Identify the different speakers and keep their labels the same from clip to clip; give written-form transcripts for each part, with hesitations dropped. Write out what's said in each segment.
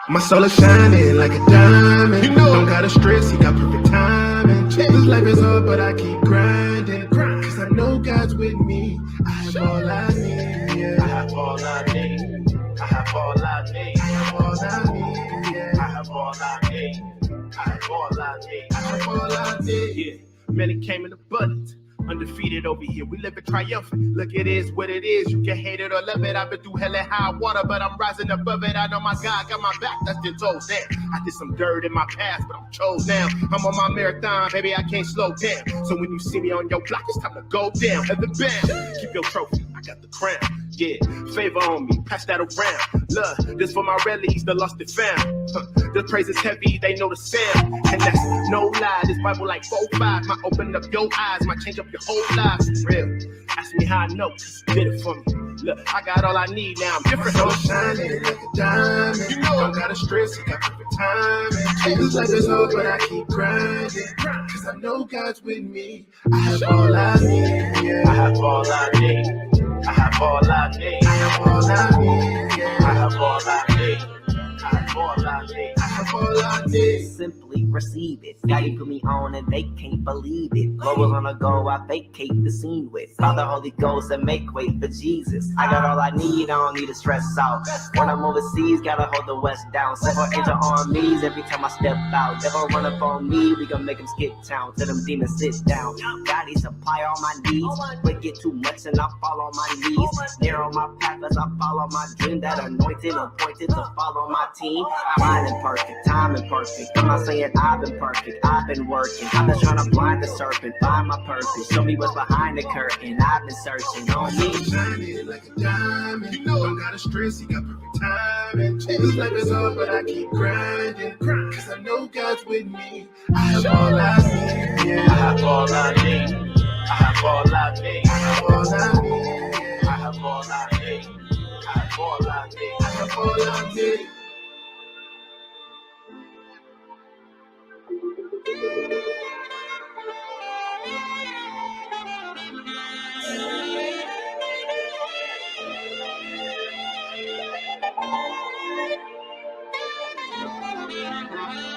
Speaker 1: My soul is shining like a diamond. You know, don't gotta stress, he got perfect timing. This life is hard, but I keep grinding. Cause I know God's with me. I have all I need, yeah. I have all I need. I have all I need. I have all I need, yeah. I have all I need. I have all I need. I have all I need, yeah. Man, it came in abundance. Undefeated over here, we live in triumphant. Look, it is what it is. You can hate it or love it. I've been through hell and high water, but I'm rising above it. I know my God got my back. That's been told. Damn, I did some dirt in my past, but I'm chose now. I'm on my marathon, baby. I can't slow down. So when you see me on your block, it's time to go down. At the band, keep your trophy. I got the crown. Yeah, favor on me, pass that around. Look, this for my rallies, the lost and found. The praise is heavy, they know the sound. And that's no lie, this Bible like 4-5. Might open up your eyes, might change up your whole life. Real, ask me how I know, cause you did it for me. Look, I got all I need now, I'm different. So shining like a diamond. You know, don't gotta stress, you got perfect timing. This life is hard, but I keep grinding. Cause I know God's with me. I have all I need, yeah. I have all I need. I have all I need. I have all I need. Yeah. I have all I need. I have all I need. I have all I need.
Speaker 2: Simply receive it. Daddy put me on and they can't believe it. Globals on the go, I vacate the scene with. Father, Holy Ghost, and make way for Jesus. I got all I need, I don't need to stress out. When I'm overseas, gotta hold the West down. Several angel armies every time I step out. Devil run up on me, we gon' make them skip town. Tell them demons sit down. Daddy supply all my needs. But get too much and I fall on my knees. Narrow my path as I follow my dream. That anointed, appointed to follow my team. Mind perfect, time imperfect. I'm not saying I've been perfect, I've been working. I've been trying to blind the serpent, find my purpose. Show me what's behind the curtain. I've been searching on me.
Speaker 1: Shining like a diamond. You know, don't gotta stress, he got perfect timing. This life is hard, but I keep grinding. Cause I know God's with me. I have all I need, yeah. I have all I need. I have all I need. I have all I need, yeah. I have all I need. I have all I need. I have all I need.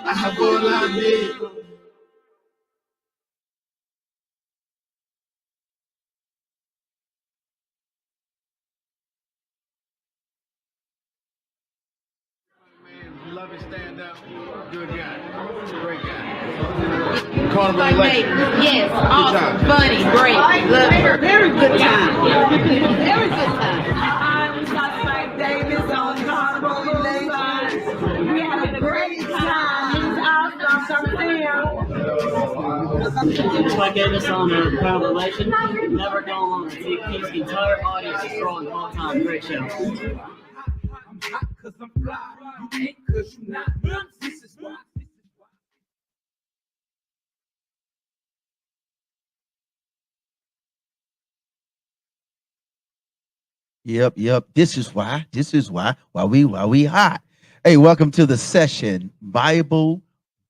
Speaker 1: I have all I need. Man, love it, stand up. Good guy. Great guy. Carnival election.
Speaker 3: Yes, awesome, funny, great, love her. Very good time. Very good time. I'm Suspect Davis on Carnival election. We had a great time. He's awesome. Come see him.
Speaker 4: Suspect Davis on the Carnival election. Never go on. His entire audience is throwing all time. Great show.
Speaker 5: I'm hot cause I'm fly. You ain't cause you not. This is why.
Speaker 6: Yep. This is why we hot. Hey, welcome to the session, Bible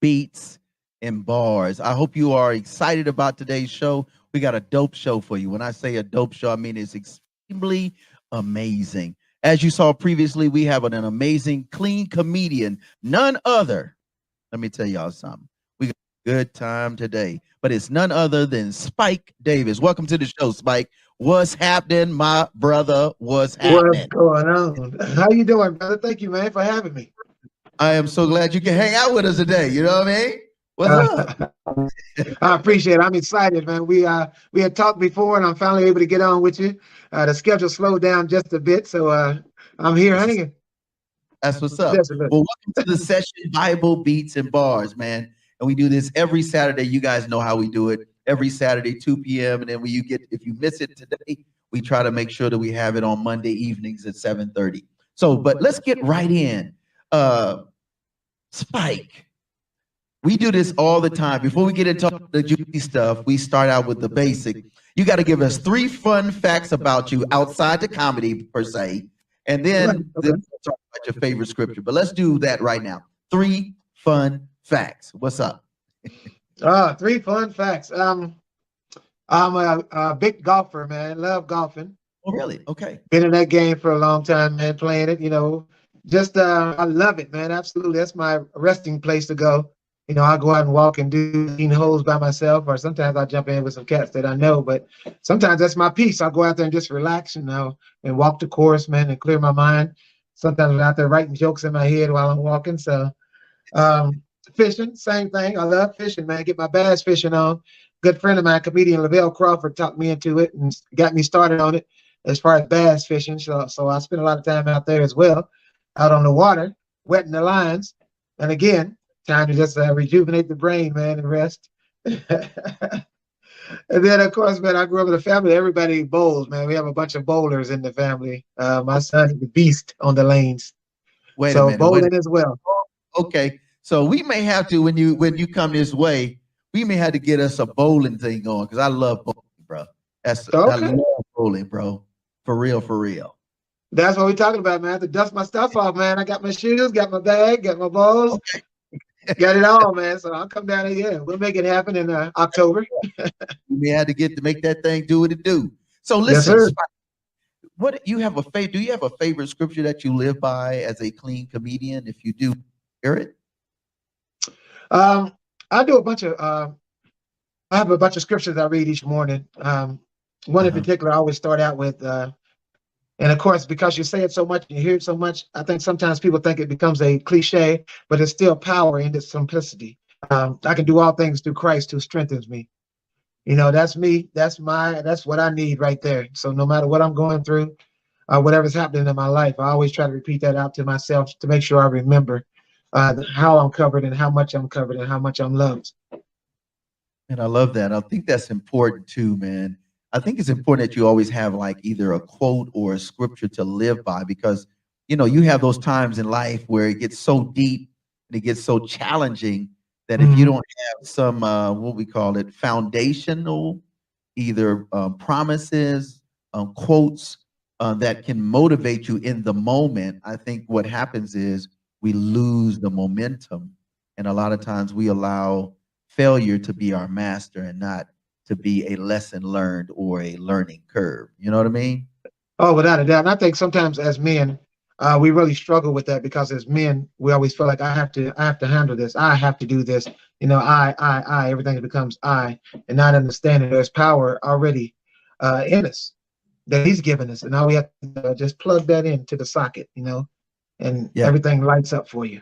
Speaker 6: Beats and Bars. I hope you are excited about today's show. We got a dope show for you. When I say a dope show, I mean it's extremely amazing. As you saw previously, we have an amazing, clean comedian, none other. Let me tell y'all something. We got a good time today, but it's none other than Spike Davis. Welcome to the show, Spike. What's happening, my brother? What's happening?
Speaker 7: What's going on? How you doing, brother? Thank you, man, for having me.
Speaker 6: I am so glad you can hang out with us today. You know what I mean? What's up?
Speaker 7: I appreciate it. I'm excited, man. We had talked before, and I'm finally able to get on with you. The schedule slowed down just a bit, so I'm here hanging.
Speaker 6: That's what's up. Well, welcome to the session, Bible Beats and Bars, man. And we do this every Saturday. You guys know how we do it. Every Saturday, 2 p.m. And then if you miss it today, we try to make sure that we have it on Monday evenings at 7:30. So, but let's get right in. Spike, we do this all the time. Before we get into the juicy stuff, we start out with the basic. You got to give us 3 fun facts about you outside the comedy per se, and then we'll talk about your favorite scripture. But let's do that right now. 3 fun facts. What's up?
Speaker 7: 3 fun facts. I'm a big golfer, man. Love golfing.
Speaker 6: Oh, really? Okay.
Speaker 7: Been in that game for a long time, man. Playing it, just I love it, man. Absolutely, that's my resting place to go. I go out and walk and do clean holes by myself, or sometimes I jump in with some cats that I know. But sometimes that's my peace. I'll go out there and just relax, and walk the course, man, and clear my mind. Sometimes I'm out there writing jokes in my head while I'm walking. So fishing, same thing. I love fishing, man. Get my bass fishing on. Good friend of mine, comedian Lavelle Crawford, talked me into it and got me started on it as far as bass fishing. So I spend a lot of time out there as well, out on the water, wetting the lines. And again, time to just rejuvenate the brain, man, and rest. And then, of course, man, I grew up in a family. Everybody bowls, man. We have a bunch of bowlers in the family. My son is the beast on the lanes.
Speaker 6: Wait a
Speaker 7: So
Speaker 6: minute.
Speaker 7: bowling as well.
Speaker 6: Okay. So we may have to, when you come this way, we may have to get us a bowling thing going, because I love bowling, bro. I
Speaker 7: Okay.
Speaker 6: love bowling, bro. For real, for real.
Speaker 7: That's what we're talking about, man. I have to dust my stuff off, man. I got my shoes, got my bag, got my balls,
Speaker 6: Okay.
Speaker 7: got it all, man. So I'll come down here. Yeah, we'll make it happen in October.
Speaker 6: We may have to get to make that thing do what it do. So
Speaker 7: Yes,
Speaker 6: listen,
Speaker 7: sir.
Speaker 6: what you have do you have a favorite scripture that you live by as a clean comedian? If you do, hear it.
Speaker 7: I do a bunch of I have a bunch of scriptures I read each morning. One in particular I always start out with, and of course, because you say it so much and you hear it so much, I think sometimes people think it becomes a cliche, but it's still power in its simplicity. I can do all things through Christ who strengthens me. That's me. That's what I need right there. So no matter what I'm going through, whatever's happening in my life, I always try to repeat that out to myself to make sure I remember how I'm covered and how much I'm covered and how much I'm loved.
Speaker 6: And I love that. I think that's important too, man. I think it's important that you always have like either a quote or a scripture to live by, because you have those times in life where it gets so deep and it gets so challenging that if you don't have some what we call it foundational either promises, quotes that can motivate you in the moment, I think what happens is we lose the momentum, and a lot of times we allow failure to be our master and not to be a lesson learned or a learning curve. You know what I mean?
Speaker 7: Oh, without a doubt. And I think sometimes as men, we really struggle with that, because as men, we always feel like I have to handle this. I have to do this. Everything becomes I, and not understanding there's power already in us that he's given us. And now we have to just plug that into the socket, and
Speaker 6: Yeah.
Speaker 7: everything lights up for you.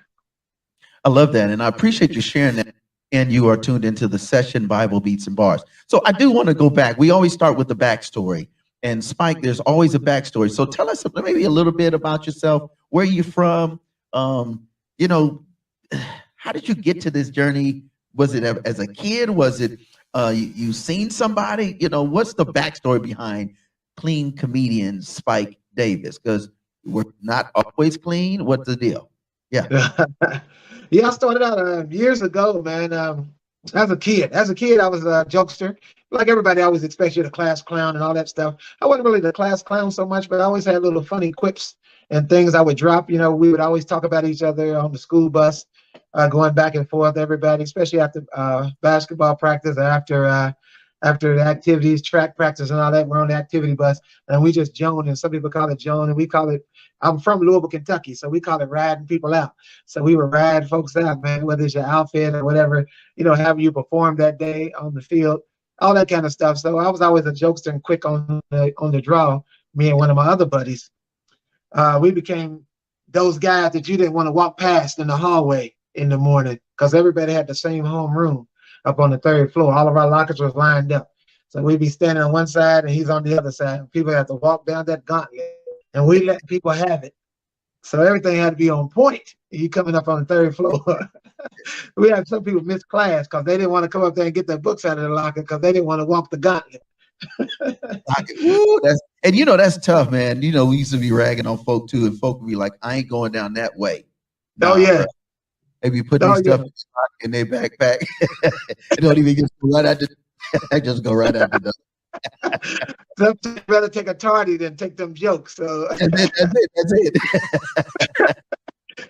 Speaker 6: I love that. And I appreciate you sharing that. And you are tuned into the session Bible Beats and Bars. So I do want to go back. We always start with the backstory. And Spike, there's always a backstory. So tell us maybe a little bit about yourself. Where are you from? How did you get to this journey? Was it as a kid? Was it you seen somebody? What's the backstory behind clean comedian Spike Davis? Because we're not always clean. What's the deal? Yeah.
Speaker 7: Yeah, I started out years ago, man. As a kid, I was a jokester. Like everybody always expects you to class clown and all that stuff. I wasn't really the class clown so much, but I always had little funny quips and things I would drop. We would always talk about each other on the school bus, going back and forth, everybody, especially after basketball practice, after the activities, track practice and all that. We're on the activity bus and we just joan, and some people call it joan, and we call it, I'm from Louisville, Kentucky, so we call it riding people out. So we were riding folks out, man, whether it's your outfit or whatever, having you perform that day on the field, all that kind of stuff. So I was always a jokester and quick on the draw, me and one of my other buddies. We became those guys that you didn't want to walk past in the hallway in the morning, because everybody had the same homeroom up on the third floor. All of our lockers was lined up. So we'd be standing on one side and he's on the other side. People had to walk down that gauntlet, and we let people have it. So everything had to be on point. You coming up on the third floor. We had some people miss class because they didn't want to come up there and get their books out of the locker because they didn't want to walk the gauntlet.
Speaker 6: Ooh, that's tough, man. We used to be ragging on folk too, and folk would be like, I ain't going down that way.
Speaker 7: Oh yeah.
Speaker 6: Bro. Maybe put these stuff in their backpack. They don't even just go right out I just go right out the door.
Speaker 7: Sometimes rather take a tardy than take them jokes. So
Speaker 6: that's it.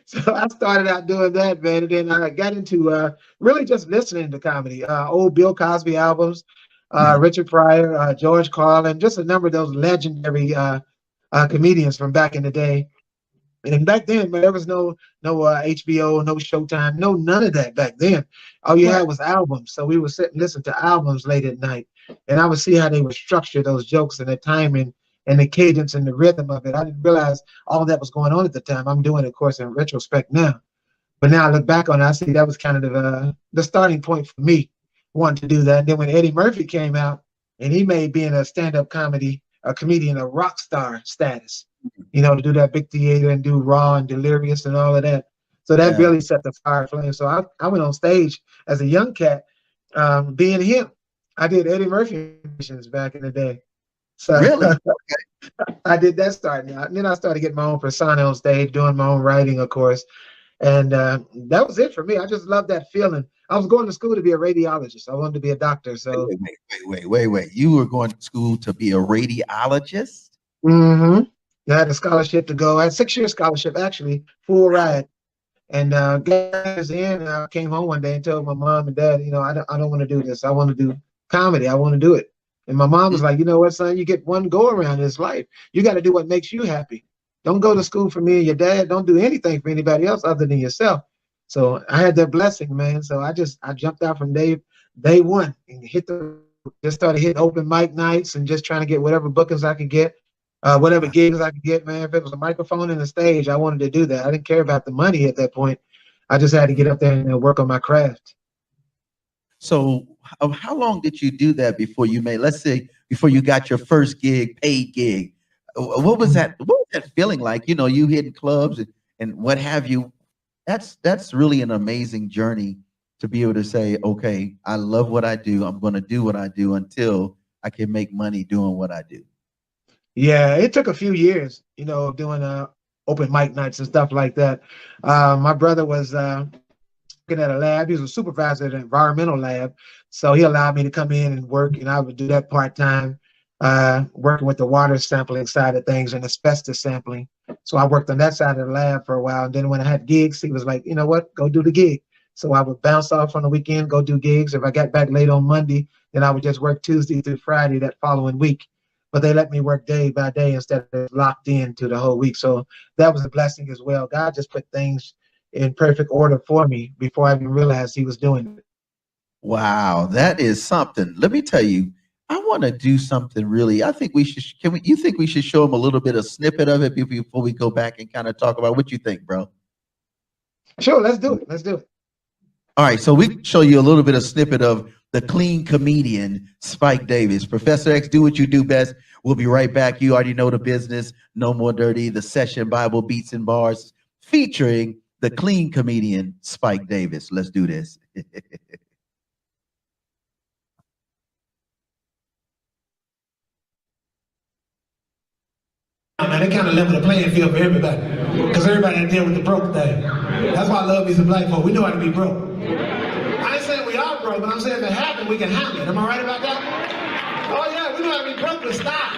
Speaker 7: So I started out doing that, man, and then I got into really just listening to comedy, old Bill Cosby albums, Richard Pryor, George Carlin, just a number of those legendary comedians from back in the day. And back then, man, there was no HBO, no Showtime, no none of that back then. All you had was albums. So we would sit and listen to albums late at night, and I would see how they would structure those jokes and the timing and the cadence and the rhythm of it. I didn't realize all that was going on at the time. I'm doing it, of course, in retrospect now. But now I look back on it, I see that was kind of the starting point for me wanting to do that. And then when Eddie Murphy came out, and he made being a stand-up comedian, a rock star status, to do that big theater and do Raw and Delirious and all of that. So that really set the fire flame. So I went on stage as a young cat, being him. I did Eddie Murphy impressions back in the day. So
Speaker 6: Really?
Speaker 7: I did that starting out. And then I started getting my own persona on stage, doing my own writing, of course. And that was it for me. I just loved that feeling. I was going to school to be a radiologist. I wanted to be a doctor. So
Speaker 6: wait. You were going to school to be a radiologist?
Speaker 7: Mm-hmm. I had a scholarship to go. I had 6-year scholarship, actually, full ride. And guys, in, I came home one day and told my mom and dad, I don't want to do this. I want to do comedy. I want to do it. And my mom was like, you know what, son, you get one go around in this life. You got to do what makes you happy. Don't go to school for me and your dad. Don't do anything for anybody else other than yourself. So I had that blessing, man. So I jumped out from day one and just started hitting open mic nights and just trying to get whatever bookings I could get, whatever gigs I could get, man. If it was a microphone and a stage, I wanted to do that. I didn't care about the money at that point. I just had to get up there and work on my craft.
Speaker 6: So how long did you do that before you got your first paid gig? What was that feeling like? You hitting clubs and what have you. That's really an amazing journey to be able to say, okay, I love what I do. I'm going to do what I do until I can make money doing what I do.
Speaker 7: Yeah, it took a few years, of doing open mic nights and stuff like that. My brother was working at a lab. He was a supervisor at an environmental lab. So he allowed me to come in and work, and I would do that part-time, working with the water sampling side of things and asbestos sampling. So I worked on that side of the lab for a while. And then when I had gigs, he was like, you know what, go do the gig. So I would bounce off on the weekend, go do gigs. If I got back late on Monday, then I would just work Tuesday through Friday that following week. But they let me work day by day instead of locked in to the whole week. So that was a blessing as well. God just put things in perfect order for me before I even realized he was doing it.
Speaker 6: Wow, that is something. Let me tell you, I want to do something really. I think we should. You think we should show them a little bit of snippet of it before we go back and kind of talk about what you think, bro?
Speaker 7: Sure, let's do it. Let's do it.
Speaker 6: All right, so we show you a little bit of snippet of the clean comedian, Spike Davis. Professor X, do what you do best. We'll be right back. You already know the business. No More Dirty, the session Bible Beats and Bars, featuring the clean comedian, Spike Davis. Let's do this.
Speaker 1: Man, they kind of level the playing field for everybody, because everybody deal with the broke thing. That's why I love these black folk. We know how to be broke. I ain't saying we are broke, but I'm saying if it happens, we can handle it. Am I right about that? Oh yeah, we know how to be broke with style.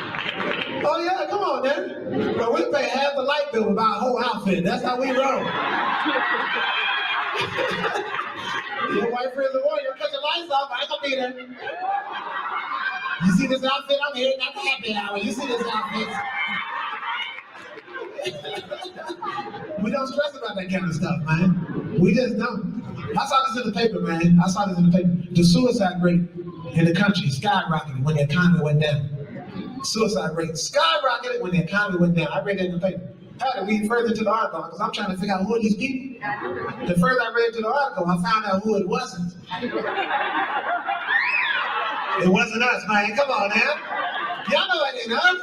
Speaker 1: Oh yeah, come on, man. Bro, we pay half the light bill about a whole outfit. That's how we roll. Your white friends are warning, you'll cut your lights off. I ain't gonna be there. You see this outfit? I'm here at the happy hour. You see this outfit? We don't stress about that kind of stuff, man. We just don't. I saw this in the paper, man. The suicide rate in the country skyrocketed when the economy went down. Suicide rate skyrocketed when the economy went down. I read that in the paper. I had to read further into the article because I'm trying to figure out who are these people. The further I read into the article, I found out who it wasn't. It wasn't us, man. Come on now. Y'all know it ain't us.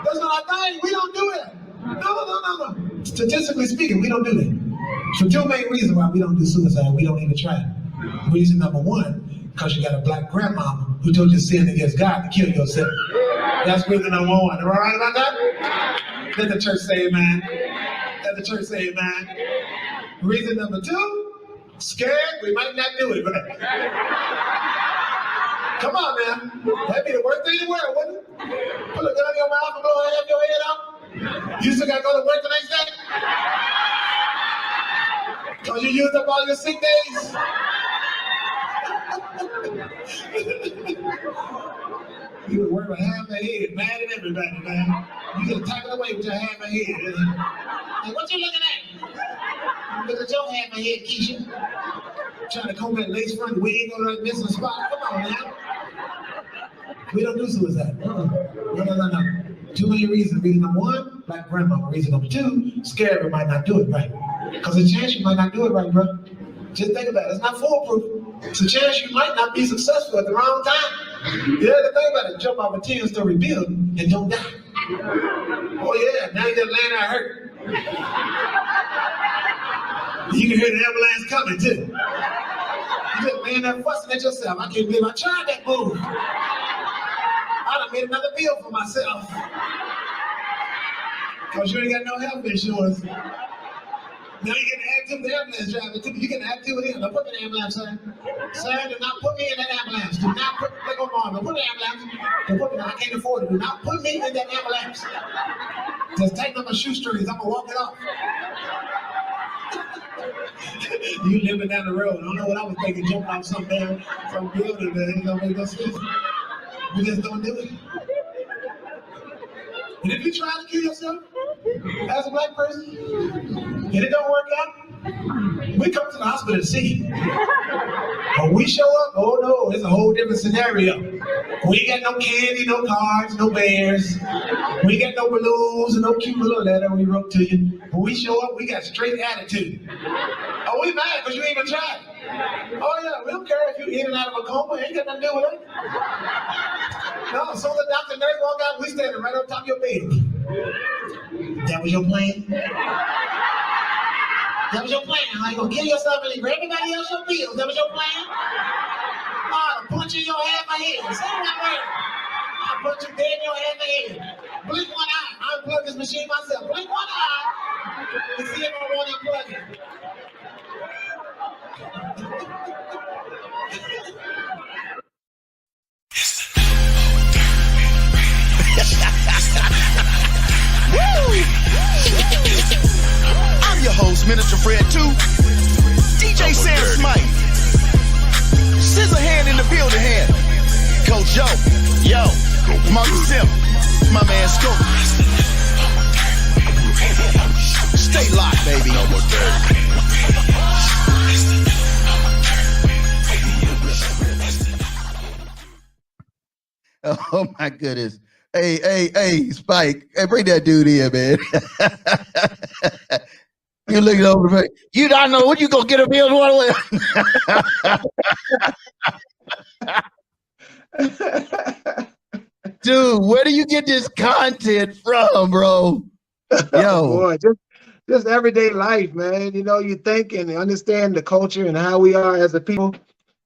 Speaker 1: That's what I think. We don't do it. No. Statistically speaking, we don't do that. So two main reasons why we don't do suicide, we don't even try. Reason number one, because you got a black grandmama who told you to sin against God to kill yourself. That's reason number one. Am I right about that? Let the church say amen. Let the church say amen. Reason number two, scared, we might not do it. Come on now. That'd be the worst thing in the world, wouldn't it? Put a gun in your mouth and blow half your head out. You still gotta go to work the next day? Because you used up all your sick days?
Speaker 7: You work with half a head, mad at everybody, man. You get taken away with your half a head. Like, what you looking at? Look at your half a head, Keisha. Trying to comb that lace front wig on that missing spot. Come on now. We don't do suicide. No. Too many reasons. Reason number one, black grandma. Reason number two, scared we might not do it right. Because a chance you might not do it right, bro. Just think about it. It's not foolproof. It's a chance you might not be successful at the wrong time. You have to think about it. Jump off a 10-story building and don't die. Oh yeah, now you just laying out hurt. You can hear the ambulance coming too. You just laying there fussing at yourself. I can't believe I tried that move. I done made another bill for myself. Cause you ain't got no health insurance. Now you get to add to the ambulance driver too. You can add to it in. Don't put the ambulance in. Sir, do not put me in that ambulance. Do not put me on. Don't put the ambulance. Don't put me. I can't afford it. Do not put me in that ambulance. Just tighten up my shoestrings. I'm gonna walk it off. You living down the road. I don't know what I was thinking. Jumping off some building, man. It don't make no sense. We just don't do it. And if you try to kill yourself as a black person and it don't work out, we come to the hospital to see you. When we show up, oh no, it's a whole different scenario. We ain't got no candy, no cards, no bears. We ain't got no balloons and no cute little letter we wrote to you. When we show up, we got straight attitude. Oh, we mad because you ain't even tried. Oh yeah, we don't care if you in and out of a coma, ain't got nothing to do with it. No, so the doctor nurse walk out, we standing right on top of your bed. That was your plan? That was your plan? How you gonna kill yourself and leave everybody else your bills? That was your plan? I'll punch you in your half a head. Say that word. I'll punch you dead in your half a head. Blink one eye. I'll unplug this machine myself. Blink one eye and see if I want to unplug it.
Speaker 8: I'm your host, Minister Fred 2, DJ Sam Smite, Scissor Hand in the building hand, Coach Joe, yo, Monkey Sim, my man Scoop. Stay locked, baby.
Speaker 6: Oh my goodness. Hey, Spike. Hey, bring that dude in, man. You looking over me. You don't know what you gonna get a bill one way. Dude, where do you get this content from, bro? Yo.
Speaker 7: Boy, just everyday life, man. You know, you think and understand the culture and how we are as a people.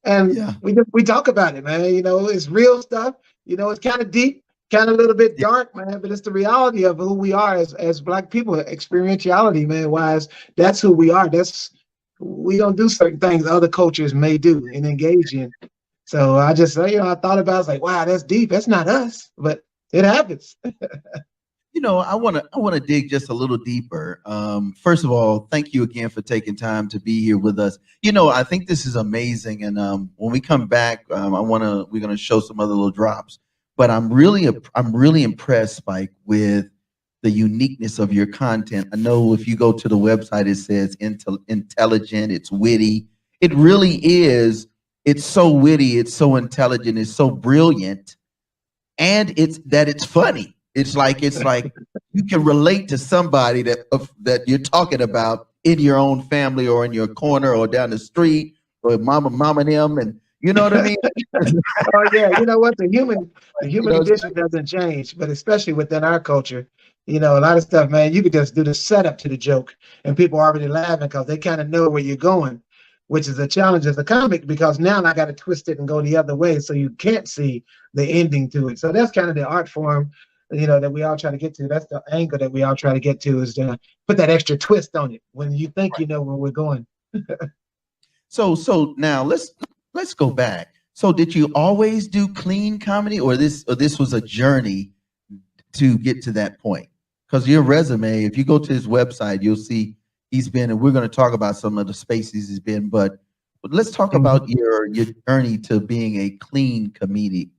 Speaker 7: And we talk about it, man. You know, it's real stuff. You know, it's kind of deep, kind of a little bit dark, man, but it's the reality of who we are as black people, experientiality, man, wise. That's who we are. We don't do certain things other cultures may do and engage in. So I just, I thought about it, I was like, wow, that's deep. That's not us, but it happens.
Speaker 6: You know, I want to dig just a little deeper. First of all, thank you again for taking time to be here with us. You know, I think this is amazing, and when we come back, we're gonna show some other little drops. But I'm really impressed, Spike, with the uniqueness of your content. I know if you go to the website, it says intelligent, it's witty. It really is. It's so witty, it's so intelligent, it's so brilliant, and it's funny. It's like you can relate to somebody that you're talking about in your own family or in your corner or down the street or mama and them, and you know what I mean?
Speaker 7: Oh yeah, you know what? The human condition doesn't change, but especially within our culture, you know, a lot of stuff, man, you could just do the setup to the joke and people are already laughing because they kind of know where you're going, which is a challenge as a comic because now I got to twist it and go the other way so you can't see the ending to it. So that's kind of the art form, you know, that we all try to get to. That's the angle that we all try to get to, is to put that extra twist on it when you think you know where we're going.
Speaker 6: So now let's go back. So did you always do clean comedy, or this was a journey to get to that point? Because your resume, if you go to his website, you'll see he's been, and we're going to talk about some of the spaces he's been, but let's talk about your journey to being a clean comedian.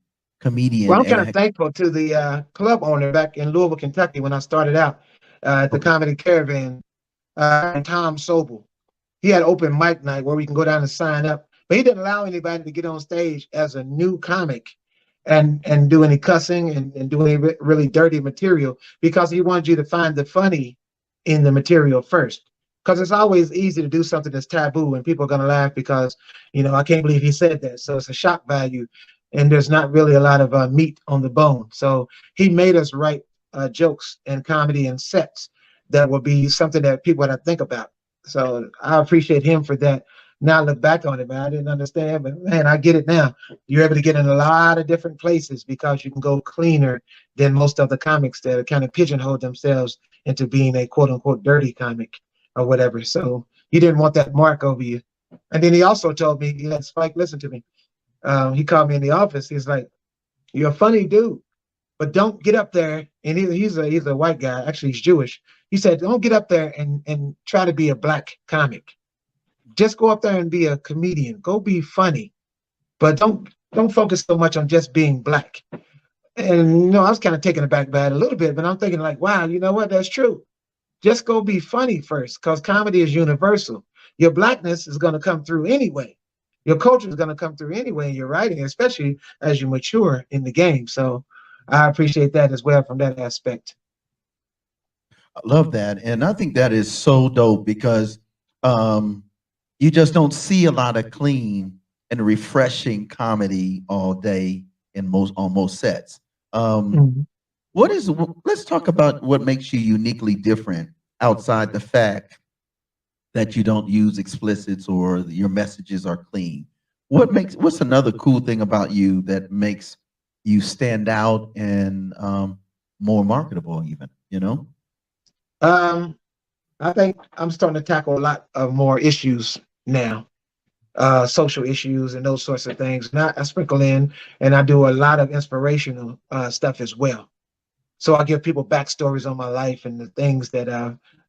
Speaker 7: Well, I'm kind of
Speaker 6: And
Speaker 7: thankful to the club owner back in Louisville, Kentucky, when I started out at the Comedy Caravan, and Tom Sobel. He had open mic night where we can go down and sign up, but he didn't allow anybody to get on stage as a new comic and do any cussing and do any really dirty material, because he wanted you to find the funny in the material first. Because it's always easy to do something that's taboo and people are going to laugh because, I can't believe he said that. So it's a shock value, and there's not really a lot of meat on the bone. So he made us write jokes and comedy and sets that will be something that people would think about. So I appreciate him for that. Now I look back on it, man, I didn't understand, but man, I get it now. You're able to get in a lot of different places because you can go cleaner than most of the comics that kind of pigeonhole themselves into being a quote unquote dirty comic or whatever. So he didn't want that mark over you. And then he also told me, he let Spike listen to me. He called me in the office. He's like, "You're a funny dude, but don't get up there." And he's a white guy. Actually, he's Jewish. He said, "Don't get up there and try to be a black comic. Just go up there and be a comedian. Go be funny, but don't focus so much on just being black." And I was kind of taken aback by it a little bit, but I'm thinking like, wow, you know what? That's true. Just go be funny first, because comedy is universal. Your blackness is going to come through anyway. Your culture is going to come through anyway in your writing, especially as you mature in the game. So I appreciate that as well from that aspect.
Speaker 6: I love that. And I think that is so dope because you just don't see a lot of clean and refreshing comedy all day on most sets. Let's talk about what makes you uniquely different outside the fact that you don't use explicits or your messages are clean. What's another cool thing about you that makes you stand out and more marketable even?
Speaker 7: I think I'm starting to tackle a lot of more issues now, social issues and those sorts of things. And I sprinkle in, and I do a lot of inspirational stuff as well. So I give people backstories on my life and the things that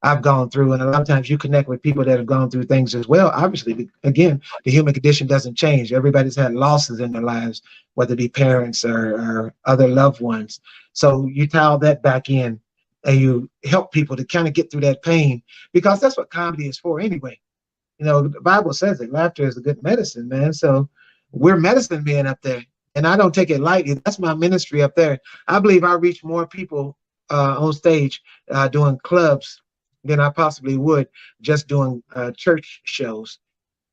Speaker 7: I've gone through. And a lot of times you connect with people that have gone through things as well. Obviously, again, the human condition doesn't change. Everybody's had losses in their lives, whether it be parents or other loved ones. So you tie all that back in and you help people to kind of get through that pain, because that's what comedy is for anyway. The Bible says it, laughter is a good medicine, man. So we're medicine men up there. And I don't take it lightly. That's my ministry up there. I believe I reach more people on stage doing clubs than I possibly would just doing church shows.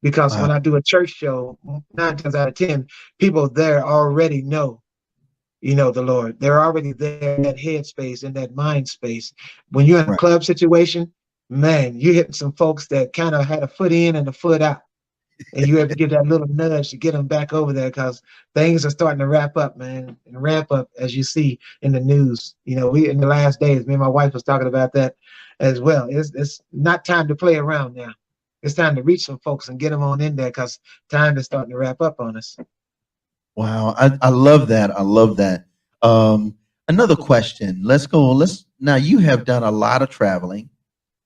Speaker 7: Because when I do a church show, 9 times out of 10, people there already know, the Lord. They're already there in that head space, in that mind space. When you're in a club situation, man, you're hitting some folks that kind of had a foot in and a foot out. And you have to give that little nudge to get them back over there, because things are starting to wrap up, man, and ramp up, as you see in the news. We in the last days, me and my wife was talking about that as well. It's not time to play around now. It's time to reach some folks and get them on in there, because time is starting to wrap up on us.
Speaker 6: Wow, I love that. I love that. Another question. Let's go. Now you have done a lot of traveling.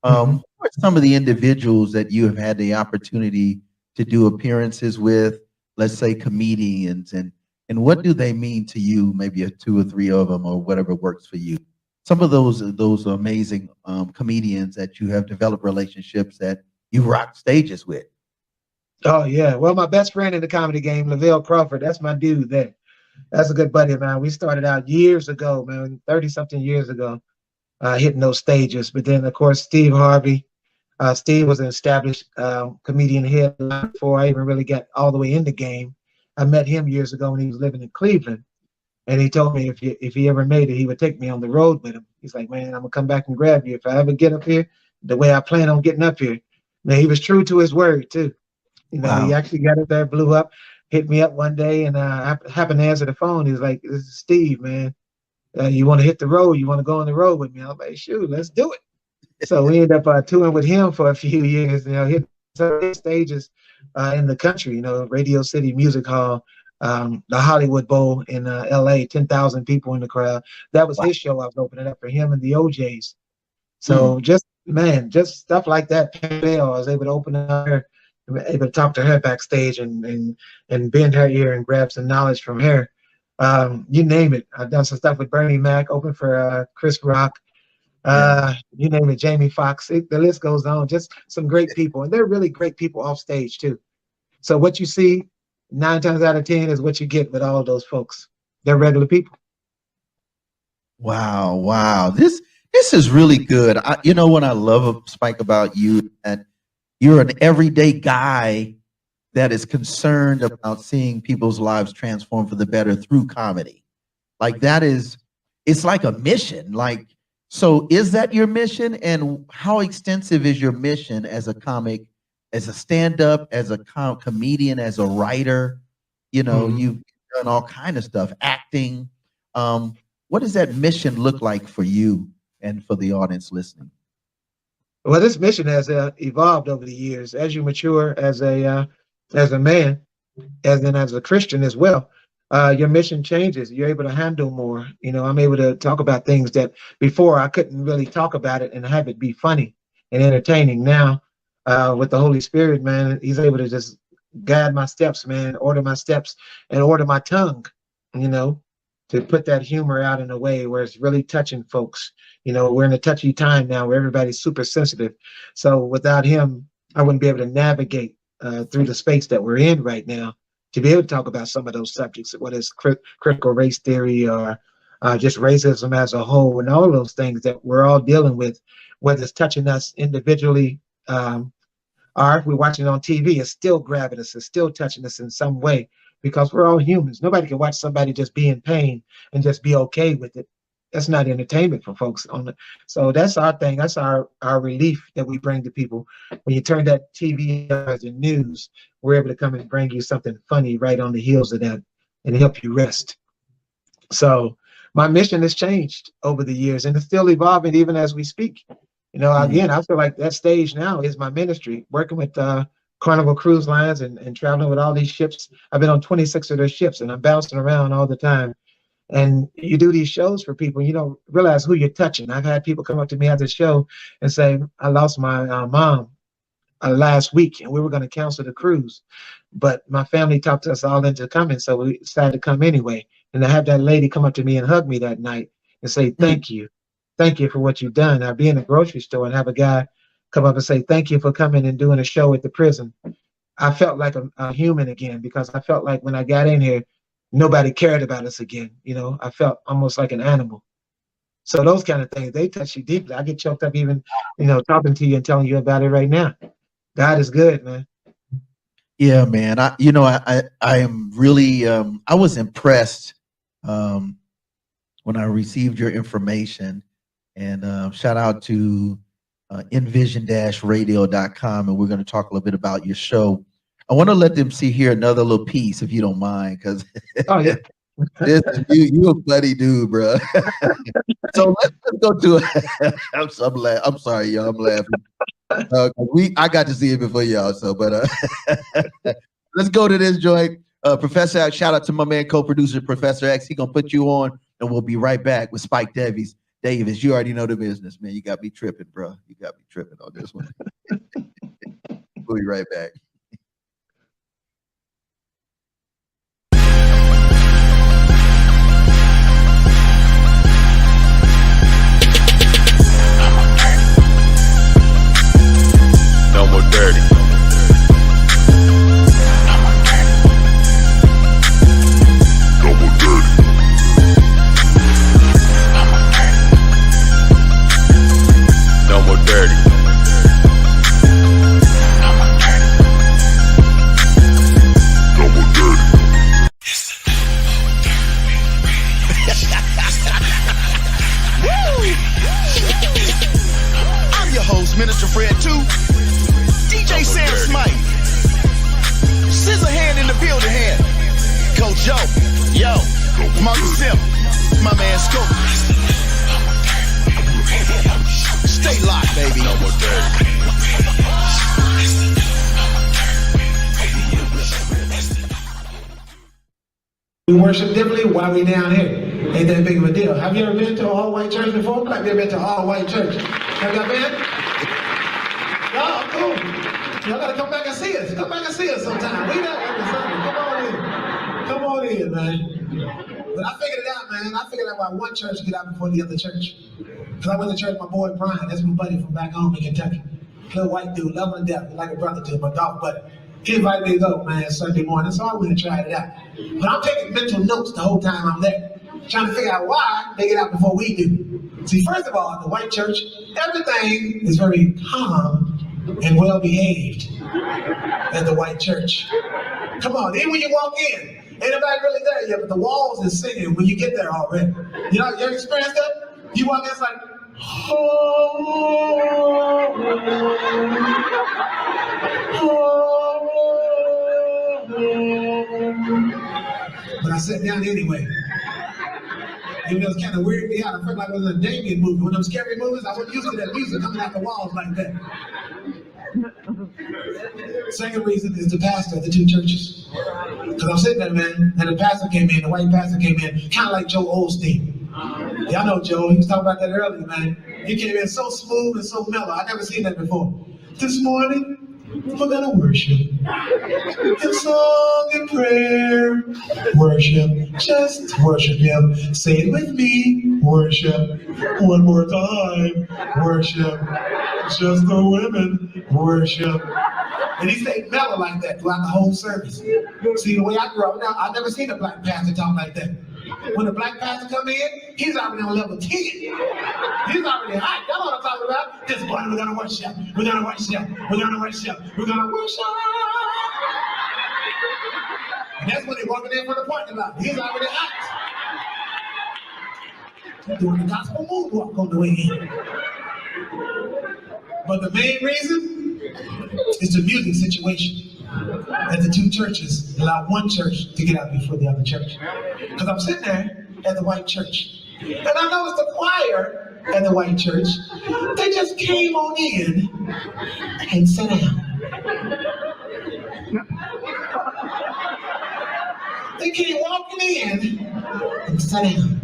Speaker 6: Who are some of the individuals that you have had the opportunity to do appearances with, let's say comedians, and what do they mean to you? Maybe 2 or 3 of them, or whatever works for you. Some of those amazing comedians that you have developed relationships that you rock stages with.
Speaker 7: Oh yeah, well, my best friend in the comedy game, Lavelle Crawford, that's my dude there. That's a good buddy of mine. We started out years ago, man, 30-something years ago, hitting those stages. But then, of course, Steve Harvey. Steve was an established comedian here before I even really got all the way in the game. I met him years ago when he was living in Cleveland, and he told me if he ever made it, he would take me on the road with him. He's like, "Man, I'm gonna come back and grab you if I ever get up here the way I plan on getting up here." Man, he was true to his word too.
Speaker 6: Wow.
Speaker 7: He actually got up there, blew up, hit me up one day, and I happened to answer the phone. He was like, "This is Steve, man. You want to hit the road? You want to go on the road with me?" I was like, "Shoot, let's do it." So we ended up touring with him for a few years. Hit some stages in the country. Radio City Music Hall, the Hollywood Bowl in L.A. 10,000 people in the crowd. That was his show. I was opening up for him and the OJs. So just stuff like that. I was able to open up able to talk to her backstage and bend her ear and grab some knowledge from her. You name it. I've done some stuff with Bernie Mac, open for Chris Rock. You name it, Jamie Foxx. The list goes on. Just some great people, and they're really great people off stage too. So what you see 9 times out of 10 is what you get with all those folks. They're regular people.
Speaker 6: Wow. This is really good. You know what I love, Spike, about you, and you're an everyday guy that is concerned about seeing people's lives transform for the better through comedy. Like it's like a mission. Like, so is that your mission? And how extensive is your mission as a comic, as a stand-up, as a comedian, as a writer? You know, you've done all kind of stuff, acting. What does that mission look like for you and for the audience listening?
Speaker 7: Well, this mission has evolved over the years as you mature as a man, as a Christian as well. Your mission changes. You're able to handle more. You know, I'm able to talk about things that before I couldn't really talk about it and have it be funny and entertaining. Now, with the Holy Spirit, man, he's able to just guide my steps, man, order my steps and order my tongue, you know, to put that humor out in a way where it's really touching folks. You know, we're in a touchy time now where everybody's super sensitive. So without him, I wouldn't be able to navigate through the space that we're in right now to be able to talk about some of those subjects, whether it's critical race theory or just racism as a whole, and all those things that we're all dealing with, whether it's touching us individually or if we're watching on TV, it's still grabbing us, it's still touching us in some way, because we're all humans. Nobody can watch somebody just be in pain and just be okay with it. That's not entertainment for folks. So that's our thing. That's our relief that we bring to people. When you turn that TV as the news, we're able to come and bring you something funny right on the heels of that and help you rest. So my mission has changed over the years, and it's still evolving even as we speak. You know, again, I feel like that stage now is my ministry, working with Carnival Cruise Lines and traveling with all these ships. I've been on 26 of their ships, and I'm bouncing around all the time. And you do these shows for people, and you don't realize who you're touching. I've had people come up to me after the show and say, I lost my mom last week, and we were going to cancel the cruise. But my family talked us all into coming, so we decided to come anyway. And I had that lady come up to me and hug me that night and say, thank you. Thank you for what you've done. I'd be in a grocery store and have a guy come up and say, thank you for coming and doing a show at the prison. I felt like a human again, because I felt like when I got in here, nobody cared about us again. You know, I felt almost like an animal. So those kind of things, they touch you deeply. I get choked up even, you know, talking to you and telling you about it right now. God is good, man.
Speaker 6: Yeah, man. I am really, I was impressed when I received your information, and shout out to envision-radio.com. And we're going to talk a little bit about your show. I want to let them see here another little piece, if you don't mind, because
Speaker 7: oh yeah,
Speaker 6: you a funny dude, bro. So let's go to. I'm sorry, y'all. I'm laughing. I got to see it before y'all. So, but let's go to this joint. Professor X, shout out to my man, co-producer Professor X. He gonna put you on, and we'll be right back with Spike Davis. You already know the business, man. You got me tripping, bro. You got me tripping on this one. We'll be right back.
Speaker 9: No more dirty. No more dirty. No more dirty. No more dirty.
Speaker 8: I'm your host, Minister Fred 2. DJ Sam Smite. Scissor hand in the building hand. Coach Joe. Yo. Marcus Sim. My man Scope. Stay locked, baby.
Speaker 9: No more dirty.
Speaker 7: we worship differently while we down here. Ain't that big of a deal. Have you ever been to an all-white church before? Have you ever been to an all-white church? Have y'all been? Oh, cool. Y'all gotta come back and see us. Come back and see us sometime. We got every Sunday. Come on in, man. But I figured it out, man. I figured out why one church get out before the other church. Because I went to church with my boy Brian. That's my buddy from back home in Kentucky. Little white dude, love him to death, like a brother to my dog buddy. He invited me to go, man, Sunday morning, so I went and tried it out. But I'm taking mental notes the whole time I'm there, trying to figure out why they get out before we do. See, first of all, at the white church, everything is very calm and well behaved at the white church. Come on, even when you walk in, ain't nobody really there yet, but the walls is singing when you get there already. You know, you ever experienced that? You walk in, it's like, but I sat down anyway. Even though it's kind of weirded me out. I felt like I was in a Damien movie. One of them scary movies, I wasn't used to that music coming out the walls like that. Second reason is the pastor of the two churches. Because I'm sitting there, man, and the pastor came in, the white pastor came in, kind of like Joe Osteen. Y'all know Joe, he was talking about that earlier, man. He came in so smooth and so mellow. I never seen that before. This morning, we're gonna worship. In song and prayer, worship, just worship him. Say it with me, worship. One more time, worship. Just the women, worship. And he stayed mellow like that throughout the whole service. See, the way I grew up, now I've never seen a black pastor talk like that. When the black pastor come in, he's already on level 10. He's already hot. Y'all know what I'm talking about? This morning we're gonna worship. We're gonna worship. We're gonna worship. We're gonna worship. And that's when they walking in from the parking lot. He's already hot. He's doing the gospel moonwalk on the way in. But the main reason is the music situation. And the two churches allow one church to get out before the other church. Because I'm sitting there at the white church. And I noticed the choir at the white church, they just came on in and sat down. They came walking in and sat down.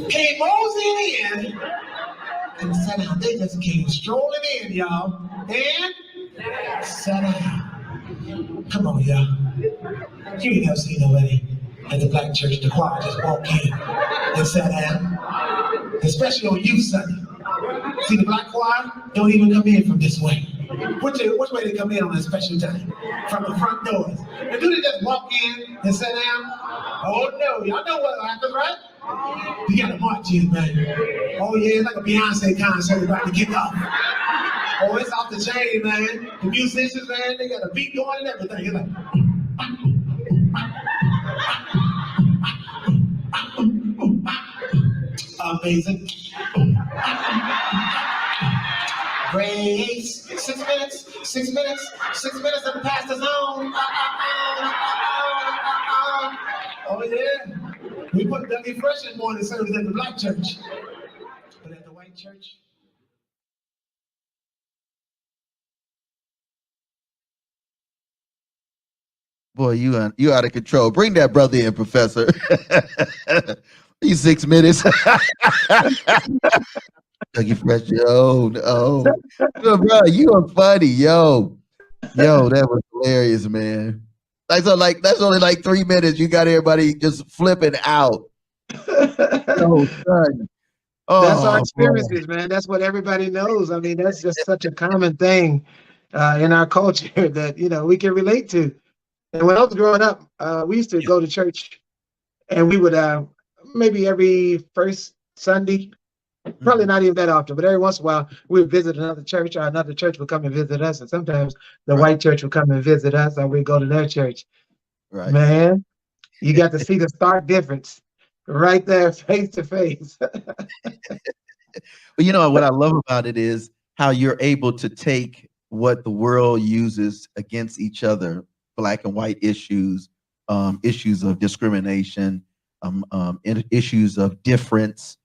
Speaker 7: Came moseying in and sat down. They just came strolling in, y'all. And sat down. Come on, y'all. You ain't never seen nobody at the black church, the choir just walk in and sat down. Especially on youth Sunday. See, the black choir don't even come in from this way. Which way they come in on a special time? From the front doors. And do they just walk in and sit down? Oh no, y'all know what happens, right? You gotta march in, man. Oh yeah, it's like a Beyonce concert about to kick off. Oh, it's off the chain, man. The musicians, man, they got a beat going and everything. It's like, amazing. Grace, 6 minutes, 6 minutes, 6 minutes of the pastor's on. Oh yeah. We put Dougie Fresh in morning service at the black church. But at the white church,
Speaker 6: boy, you out of control. Bring that brother in, Professor. These 6 minutes. Dougie Fresh, yo, bro, you are funny, yo, that was hilarious, man. That's only like 3 minutes. You got everybody just flipping out. Oh, son. Oh,
Speaker 7: that's our experiences, man. That's what everybody knows. I mean, that's just such a common thing in our culture that, you know, we can relate to. And when I was growing up, we used to go to church, and we would maybe every first Sunday, probably not even that often, but every once in a while, we would visit another church, or another church would come and visit us. And sometimes the white church would come and visit us, or we'd go to their church.
Speaker 6: Right.
Speaker 7: Man, you got to see the stark difference right there, face to face.
Speaker 6: But you know what I love about it is how you're able to take what the world uses against each other, black and white issues, issues of discrimination, issues of difference,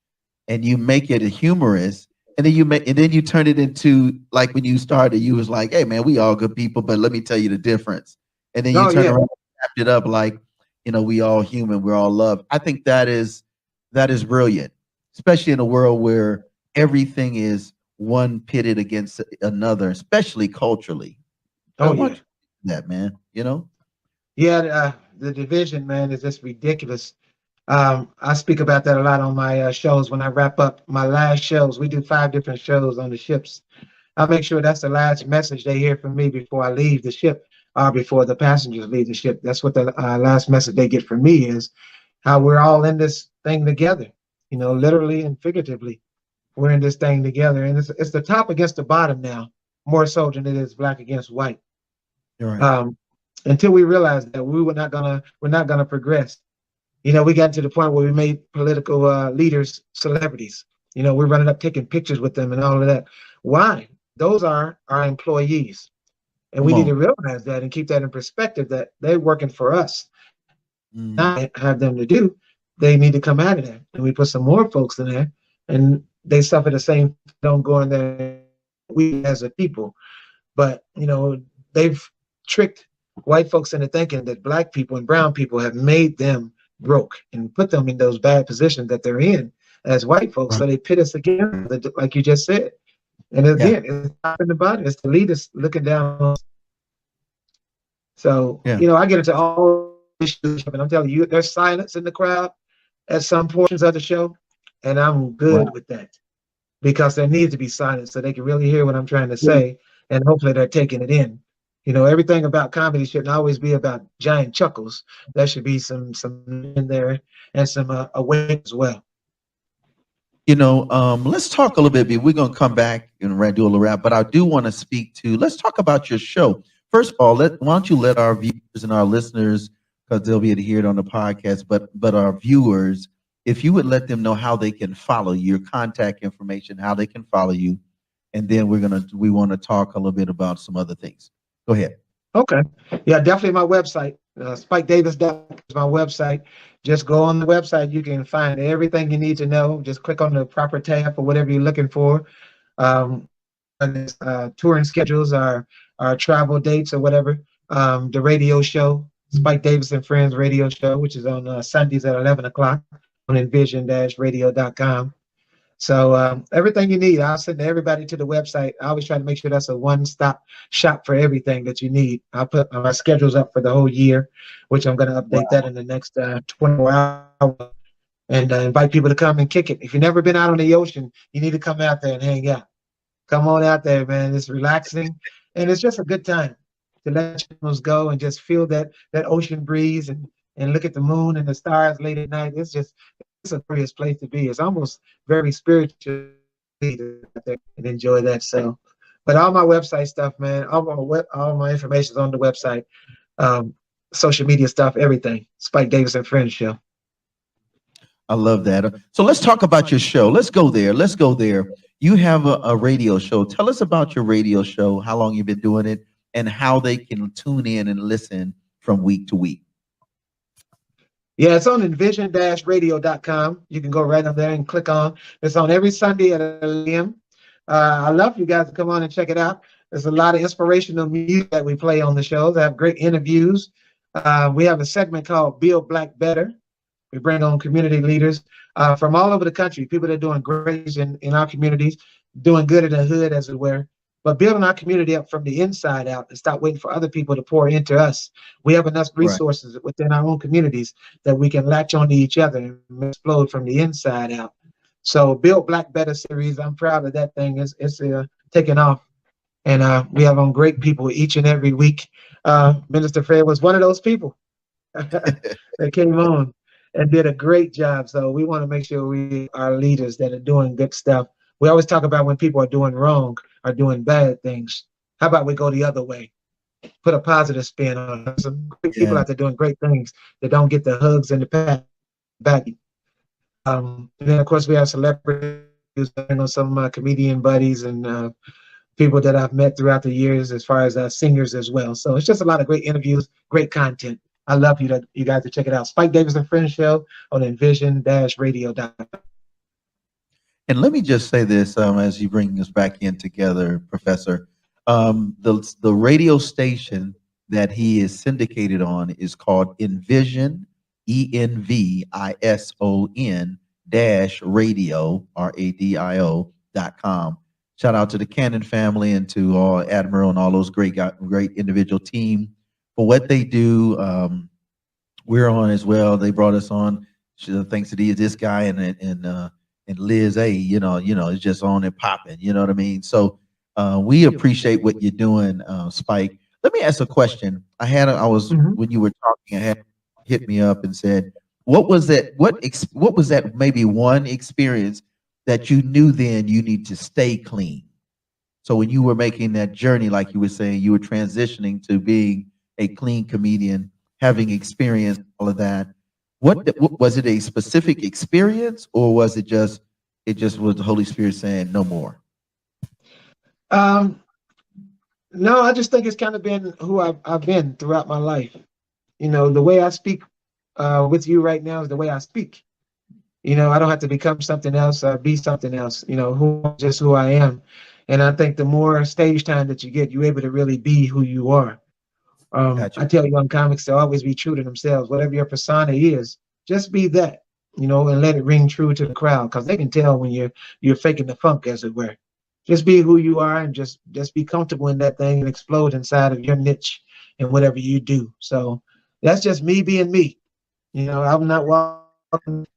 Speaker 6: and you make it humorous, and then you turn it into, like, when you started, you was like, hey man, we all good people, but let me tell you the difference. And then you turn around and wrapped it up like, you know, we all human, we're all love. I think that is brilliant, especially in a world where everything is one pitted against another, especially culturally.
Speaker 7: Oh
Speaker 6: Why
Speaker 7: yeah.
Speaker 6: don't you do that, man? You know?
Speaker 7: Yeah, the division, man, is just ridiculous. I speak about that a lot on my shows. When I wrap up my last shows, we do 5 different shows on the ships. I make sure that's the last message they hear from me before I leave the ship, or before the passengers leave the ship. That's what the last message they get from me is how we're all in this thing together. You know, literally and figuratively, we're in this thing together, and it's the top against the bottom now, more so than it is black against white.
Speaker 6: You're right.
Speaker 7: Until we realized that we're not gonna progress. You know, we got to the point where we made political leaders celebrities. You know, we're running up taking pictures with them and all of that. Why? Those are our employees. And
Speaker 6: Come
Speaker 7: we need to
Speaker 6: on.
Speaker 7: realize that and keep that in perspective that they're working for us.
Speaker 6: Mm,
Speaker 7: Not have them to do, they need to come out of there. And we put some more folks in there and they suffer the same, don't go in there, we as a people. But, you know, they've tricked white folks into thinking that black people and brown people have made them broke and put them in those bad positions that they're in as white folks.
Speaker 6: right.
Speaker 7: So they pit us again, like you just said. And
Speaker 6: Yeah.
Speaker 7: again, it's top in the bottom. It's the leaders looking down. So,
Speaker 6: Yeah.
Speaker 7: you know, I get into all issues, and I'm telling you, there's silence in the crowd at some portions of the show, and I'm
Speaker 6: Right.
Speaker 7: good with that because there needs to be silence so they can really hear what I'm trying to say, and hopefully they're taking it in. You know, everything about comedy shouldn't always be about giant chuckles. There should be some in there and some awake as well.
Speaker 6: You know, let's talk a little bit. We're going to come back and do a little wrap, but I do want to speak to, let's talk about your show. First of all, why don't you let our viewers and our listeners, because they'll be able to hear it on the podcast, but our viewers, if you would let them know how they can follow you, your contact information, how they can follow you, and then we want to talk a little bit about some other things. Go ahead.
Speaker 7: Okay. Yeah, definitely my website. SpikeDavis.com is my website. Just go on the website. You can find everything you need to know. Just click on the proper tab for whatever you're looking for. Touring schedules, our travel dates or whatever. The radio show, Spike Davis and Friends radio show, which is on Sundays at 11 o'clock on envision-radio.com. So everything you need, I'll send everybody to the website. I always try to make sure that's a one-stop shop for everything that you need. I'll put my schedules up for the whole year, which I'm going to update that in the next 24 hours, and invite people to come and kick it. If you've never been out on the ocean, you need to come out there and hang out. Come on out there, man. It's relaxing, and it's just a good time to let your go and just feel that ocean breeze and look at the moon and the stars late at night. It's a glorious place to be. It's almost very spiritual to and enjoy that. So, but all my website stuff, man, all my information is on the website. Social media stuff, everything. Spike Davis and Friends show.
Speaker 6: I love that. So let's talk about your show. Let's go there. Let's go there. You have a radio show. Tell us about your radio show, how long you've been doing it, and how they can tune in and listen from week to week.
Speaker 7: Yeah, it's on envision-radio.com. You can go right up there and click on. It's on every Sunday at 11 a.m. I love you guys to come on and check it out. There's a lot of inspirational music that we play on the shows. I have great interviews. We have a segment called Build Black Better. We bring on community leaders from all over the country, people that are doing great in our communities, doing good in the hood, as it were, but building our community up from the inside out and stop waiting for other people to pour into us. We have enough resources within our own communities that we can latch onto each other and explode from the inside out. So Build Black Better series, I'm proud of that thing. It's taking off. And we have on great people each and every week. Minister Fred was one of those people that came on and did a great job. So we want to make sure we are leaders that are doing good stuff. We always talk about when people are doing wrong, are doing bad things. How about we go the other way? Put a positive spin on it. Some great people out there doing great things that don't get the hugs and the pat back. And then of course we have celebrities, some comedian buddies and people that I've met throughout the years, as far as singers as well. So it's just a lot of great interviews, great content. I love you guys to check it out. Spike Davis and Friends show on envision-radio.com.
Speaker 6: And let me just say this as you bring us back in together, Professor. The radio station that he is syndicated on is called Envision, ENVISON -radio, RADIO.com. Shout out to the Cannon family and to all Admiral and all those great individual team for what they do. We're on as well. They brought us on. Thanks to this guy and Liz A. It's just on and popping. You know what I mean? So we appreciate what you're doing, Spike. Let me ask a question. I was when you were talking, I had hit me up and said, what was that? What was that? Maybe one experience that you knew then you need to stay clean. So when you were making that journey, like you were saying, you were transitioning to being a clean comedian, having experienced all of that. What was it? A specific experience, or was it just was the Holy Spirit saying no more?
Speaker 7: No, I just think it's kind of been who I've been throughout my life. The way I speak with you right now is the way I speak. I don't have to become something else or be something else. Just who I am. And I think the more stage time that you get, you're able to really be who you are.
Speaker 6: Gotcha.
Speaker 7: I tell young comics to always be true to themselves. Whatever your persona is, just be that, and let it ring true to the crowd, because they can tell when you're faking the funk, as it were. Just be who you are and just be comfortable in that thing and explode inside of your niche and whatever you do. So that's just me being me. I'm not walking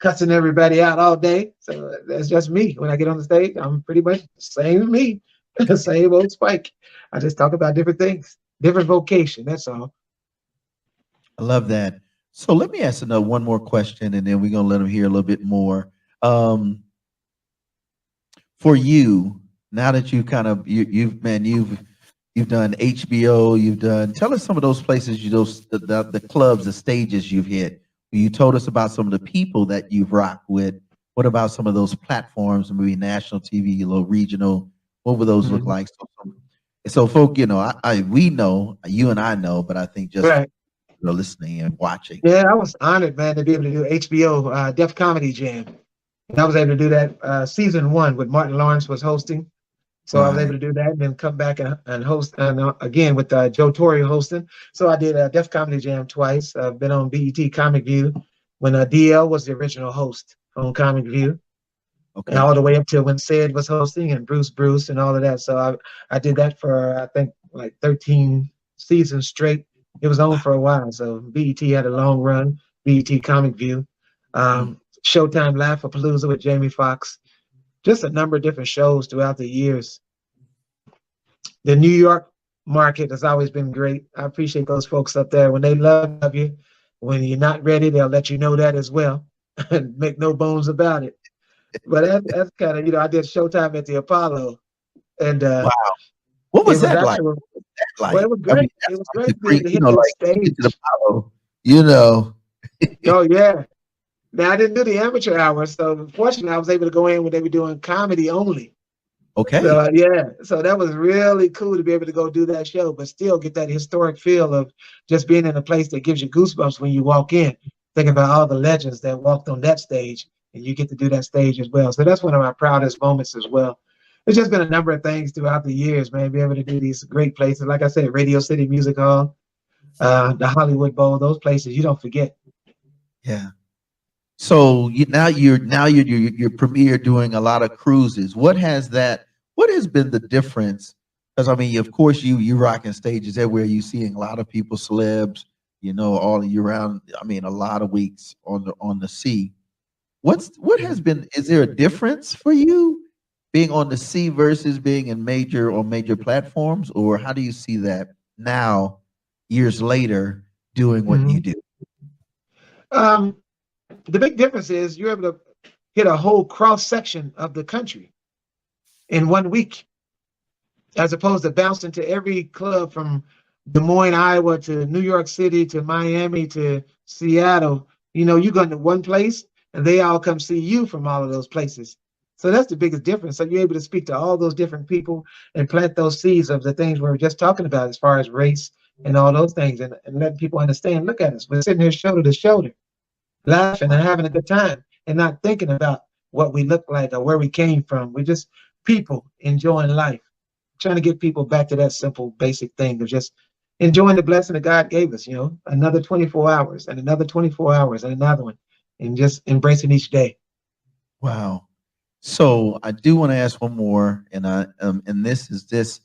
Speaker 7: cussing everybody out all day. So that's just me. When I get on the stage, I'm pretty much the same as me, same old Spike. I just talk about different things, different vocation. That's all.
Speaker 6: I love that. So let me ask one more question, and then we're gonna let them hear a little bit more. For you, now that you've kind of you've done HBO, tell us some of those places, the clubs, the stages you've hit. You told us about some of the people that you've rocked with. What about some of those platforms, maybe national TV, a little regional? What would those look like? So folk, we know, you and I know, but I think just
Speaker 7: right.
Speaker 6: Listening and watching.
Speaker 7: Yeah, I was honored, man, to be able to do HBO Def Comedy Jam. And I was able to do that season 1 with Martin Lawrence was hosting. So I was able to do that and then come back and host again with Joe Torre hosting. So I did Def Comedy Jam twice. I've been on BET Comic View when DL was the original host on Comic View. Okay. And all the way up to when Sid was hosting and Bruce and all of that. So I did that for, I think, like 13 seasons straight. It was on for a while. So BET had a long run, BET Comic View. Showtime Laugh-A-Palooza with Jamie Foxx. Just a number of different shows throughout the years. The New York market has always been great. I appreciate those folks up there. When they love you, when you're not ready, they'll let you know that as well. And make no bones about it. But that's kind of, I did Showtime at the Apollo. And
Speaker 6: wow. What was that like?
Speaker 7: Well, it was great. It was great to be able to hit that stage.
Speaker 6: The Apollo,
Speaker 7: Oh, yeah. Now, I didn't do the amateur hour, so fortunately, I was able to go in when they were doing comedy only.
Speaker 6: Okay.
Speaker 7: So, so that was really cool to be able to go do that show, but still get that historic feel of just being in a place that gives you goosebumps when you walk in, thinking about all the legends that walked on that stage, and you get to do that stage as well. So that's one of my proudest moments as well. It's just been a number of things throughout the years, man, be able to do these great places. Like I said, Radio City Music Hall, the Hollywood Bowl, those places you don't forget.
Speaker 6: Yeah. So now you're premiere doing a lot of cruises. What has been the difference? Because I mean, of course, you rocking stages everywhere. You seeing a lot of people, celebs, all year round. I mean, a lot of weeks on the sea. What has been? Is there a difference for you being on the sea versus being in major platforms, or how do you see that now, years later, doing what you do?
Speaker 7: The big difference is you're able to hit a whole cross section of the country in 1 week, as opposed to bouncing to every club from Des Moines, Iowa to New York City to Miami to Seattle. You go to one place and they all come see you from all of those places. So that's the biggest difference. So you're able to speak to all those different people and plant those seeds of the things we were just talking about as far as race and all those things, and letting people understand, look at us. We're sitting here shoulder to shoulder, laughing and having a good time and not thinking about what we look like or where we came from. We're just people enjoying life, trying to get people back to that simple, basic thing of just enjoying the blessing that God gave us, another 24 hours and another 24 hours and another one, and just embracing each day.
Speaker 6: Wow. So I do want to ask one more, and this is this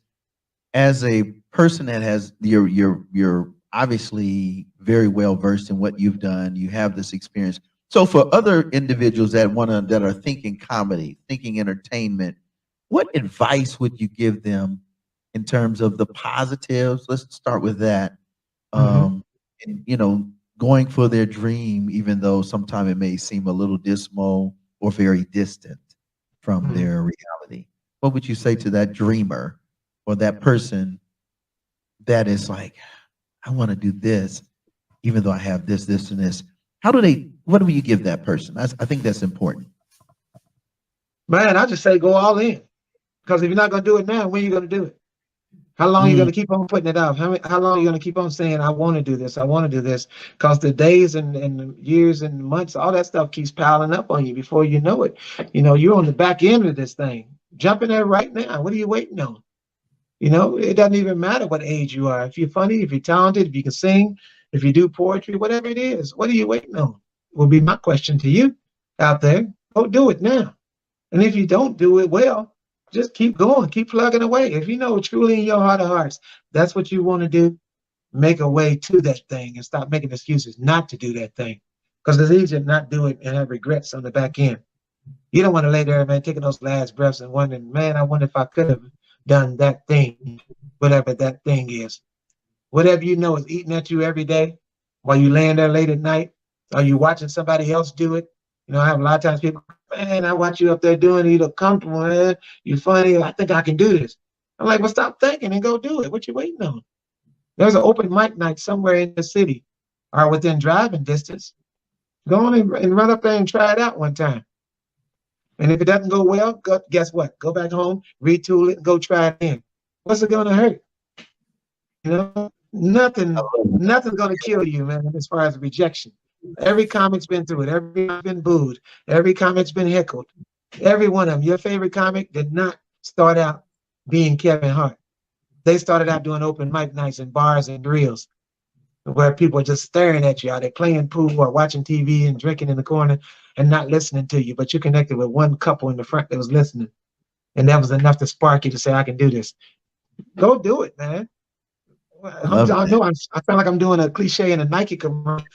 Speaker 6: as a person that has you're obviously very well versed in what you've done. You have this experience. So for other individuals that are thinking comedy, thinking entertainment, what advice would you give them in terms of the positives? Let's start with that.
Speaker 7: Mhm.
Speaker 6: And, going for their dream, even though sometimes it may seem a little dismal or very distant from
Speaker 7: Mhm.
Speaker 6: their reality. What would you say to that dreamer or that person that is like, I want to do this, even though I have this, this, and this? What do you give that person? I think that's important.
Speaker 7: Man, I just say go all in. Because if you're not going to do it now, when are you going to do it? How long are you going
Speaker 6: Mm,
Speaker 7: to keep on putting it off? How long are you going to keep on saying, I want to do this, I want to do this? Because the days and the years and months, all that stuff keeps piling up on you before you know it. You're on the back end of this thing. Jump in there right now. What are you waiting on? It doesn't even matter what age you are. If you're funny, if you're talented, if you can sing, if you do poetry, whatever it is, what are you waiting on? Will be my question to you out there. Go do it now. And if you don't do it well, just keep going, keep plugging away. If you know truly in your heart of hearts, that's what you want to do, make a way to that thing and stop making excuses not to do that thing. Because it's easier to not do it and have regrets on the back end. You don't want to lay there, man, taking those last breaths and wondering, man, I wonder if I could have done that thing, whatever that thing is. Whatever you know is eating at you every day while you laying there late at night. Are you watching somebody else do it? I have a lot of times people, man, I watch you up there doing it. You look comfortable, man. You funny. I think I can do this. I'm like, well, stop thinking and go do it. What you waiting on? There's an open mic night somewhere in the city or within driving distance. Go on and run up there and try it out one time. And if it doesn't go well, guess what? Go back home, retool it, and go try it again. What's it going to hurt? Nothing's going to kill you, man, as far as rejection. Every comic's been through it. Everybody's been booed. Every comic's been heckled. Every one of them. Your favorite comic did not start out being Kevin Hart. They started out doing open mic nights in bars and grills where people are just staring at you. Are they playing pool or watching TV and drinking in the corner and not listening to you? But you connected with one couple in the front that was listening. And that was enough to spark you to say, I can do this. Go do it, man.
Speaker 6: I love
Speaker 7: I
Speaker 6: that.
Speaker 7: know I sound like I'm doing a cliche in a Nike commercial,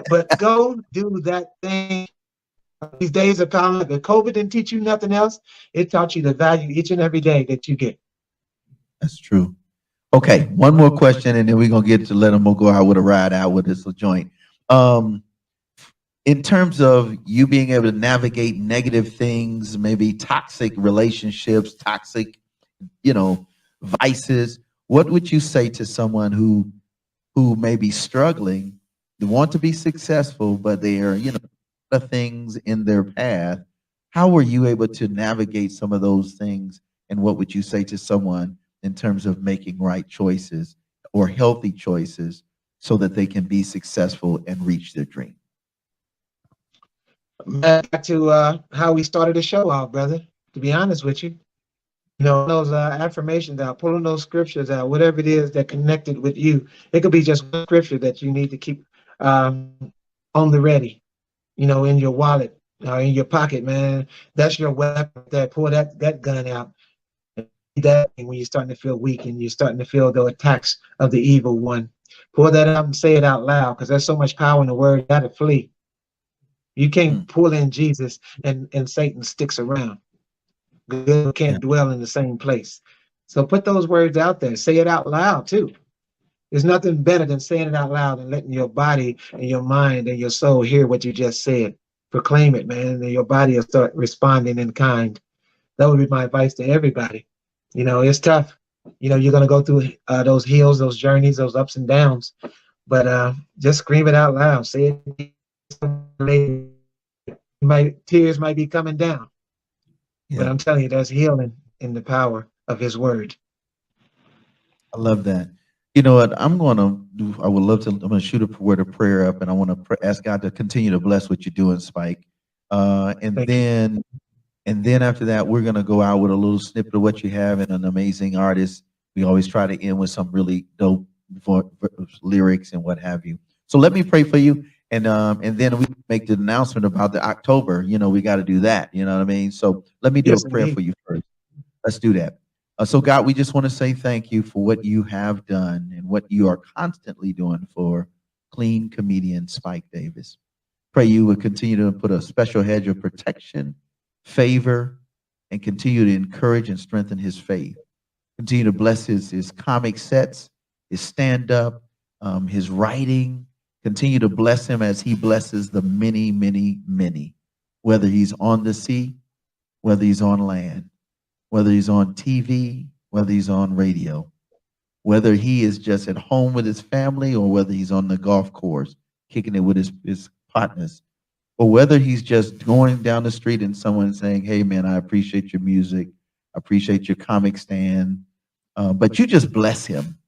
Speaker 7: but go do that thing. These days are piling up. If COVID didn't teach you nothing else, it taught you the value each and every day that you get.
Speaker 6: That's true. Okay, one more question, and then we're gonna get to let them go out with a ride out with this joint. Um, in terms of you being able to navigate negative things, maybe toxic relationships, toxic, vices, what would you say to someone who may be struggling, they want to be successful, but they are, the things in their path? How were you able to navigate some of those things? And what would you say to someone in terms of making right choices or healthy choices so that they can be successful and reach their dream?
Speaker 7: Back to how we started the show out, brother. To be honest with you, those affirmations out, pulling those scriptures out, whatever it is that connected with you. It could be just one scripture that you need to keep on the ready, in your wallet or in your pocket, man. That's your weapon there. Pull that gun out. That when you're starting to feel weak and you're starting to feel the attacks of the evil one. Pull that out and say it out loud, because there's so much power in the word. You gotta flee. You can't
Speaker 6: Mm,
Speaker 7: pull in Jesus and Satan sticks around. Good
Speaker 6: yeah,
Speaker 7: can't dwell in the same place. So put those words out there. Say it out loud too. There's nothing better than saying it out loud and letting your body and your mind and your soul hear what you just said. Proclaim it, man, and your body will start responding in kind. That would be my advice to everybody. It's tough. You're going to go through those hills, those journeys, those ups and downs, but just scream it out loud. Say it. Tears might be coming down, but
Speaker 6: yeah.
Speaker 7: I'm telling you, there's healing in the power of his word.
Speaker 6: I love that. You know what? I would love to. I'm going to shoot a word of prayer up, and I want to ask God to continue to bless what you're doing, Spike. And
Speaker 7: Thank you.
Speaker 6: then after that, we're going to go out with a little snippet of what you have and an amazing artist. We always try to end with some really dope lyrics and what have you. So let me pray for you, And then we make the announcement about the October. We got to do that. You know what I mean? So let me do
Speaker 7: Yes,
Speaker 6: a prayer
Speaker 7: indeed.
Speaker 6: for you first. Let's do that. So God, we just want to say thank you for what you have done and what you are constantly doing for clean comedian Spike Davis. Pray you would continue to put a special hedge of protection, favor, and continue to encourage and strengthen his faith. Continue to bless his comic sets, his stand-up, his writing. Continue to bless him as he blesses the many, many, many, whether he's on the sea, whether he's on land, whether he's on TV, whether he's on radio, whether he is just at home with his family or whether he's on the golf course kicking it with his partners, or whether he's just going down the street and someone saying, hey, man, I appreciate your music. I appreciate your comic stand. But you just bless him.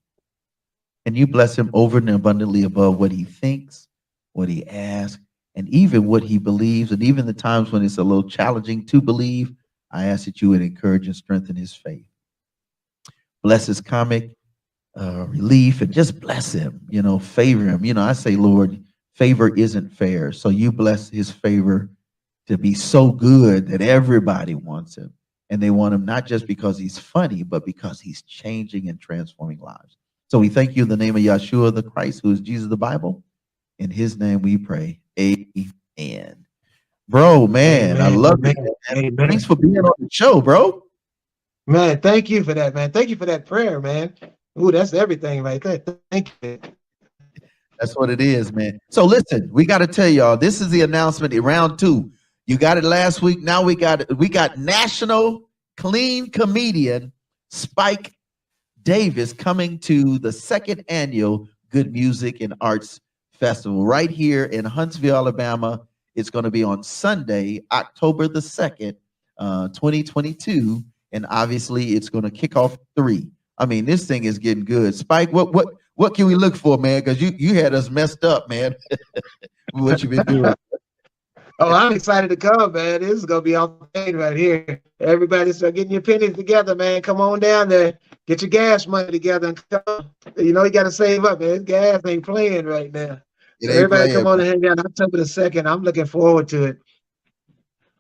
Speaker 6: And you bless him over and abundantly above what he thinks, what he asks, and even what he believes. And even the times when it's a little challenging to believe, I ask that you would encourage and strengthen his faith. Bless his comic relief and just bless him, favor him. I say, Lord, favor isn't fair. So you bless his favor to be so good that everybody wants him. And they want him not just because he's funny, but because he's changing and transforming lives. So we thank you in the name of Yeshua the Christ, who is Jesus the Bible. In his name we pray. Amen. Bro, man,
Speaker 7: Amen.
Speaker 6: I love
Speaker 7: Amen.
Speaker 6: it.
Speaker 7: Amen.
Speaker 6: Thanks for being on the show, bro.
Speaker 7: Man, thank you for that, man. Thank you for that prayer, man. Ooh, that's everything right there. Thank you.
Speaker 6: That's what it is, man. So listen, we got to tell y'all, this is the announcement in round 2. You got it last week. Now we got national clean comedian Spike Davis coming to the 2nd annual Good Music and Arts Festival right here in Huntsville, Alabama. It's going to be on Sunday, October the 2nd, 2022. And obviously it's going to kick off 3. I mean, this thing is getting good. Spike, what can we look for, man? Because you had us messed up, man. What you been doing?
Speaker 7: Oh, I'm excited to come, man. This is gonna be on the right here. Everybody start getting your pennies together, man. Come on down there. Get your gas money together and come. You got to save up, man. Gas ain't playing right now. So everybody come on and hang out October the 2nd. I'm looking forward to it.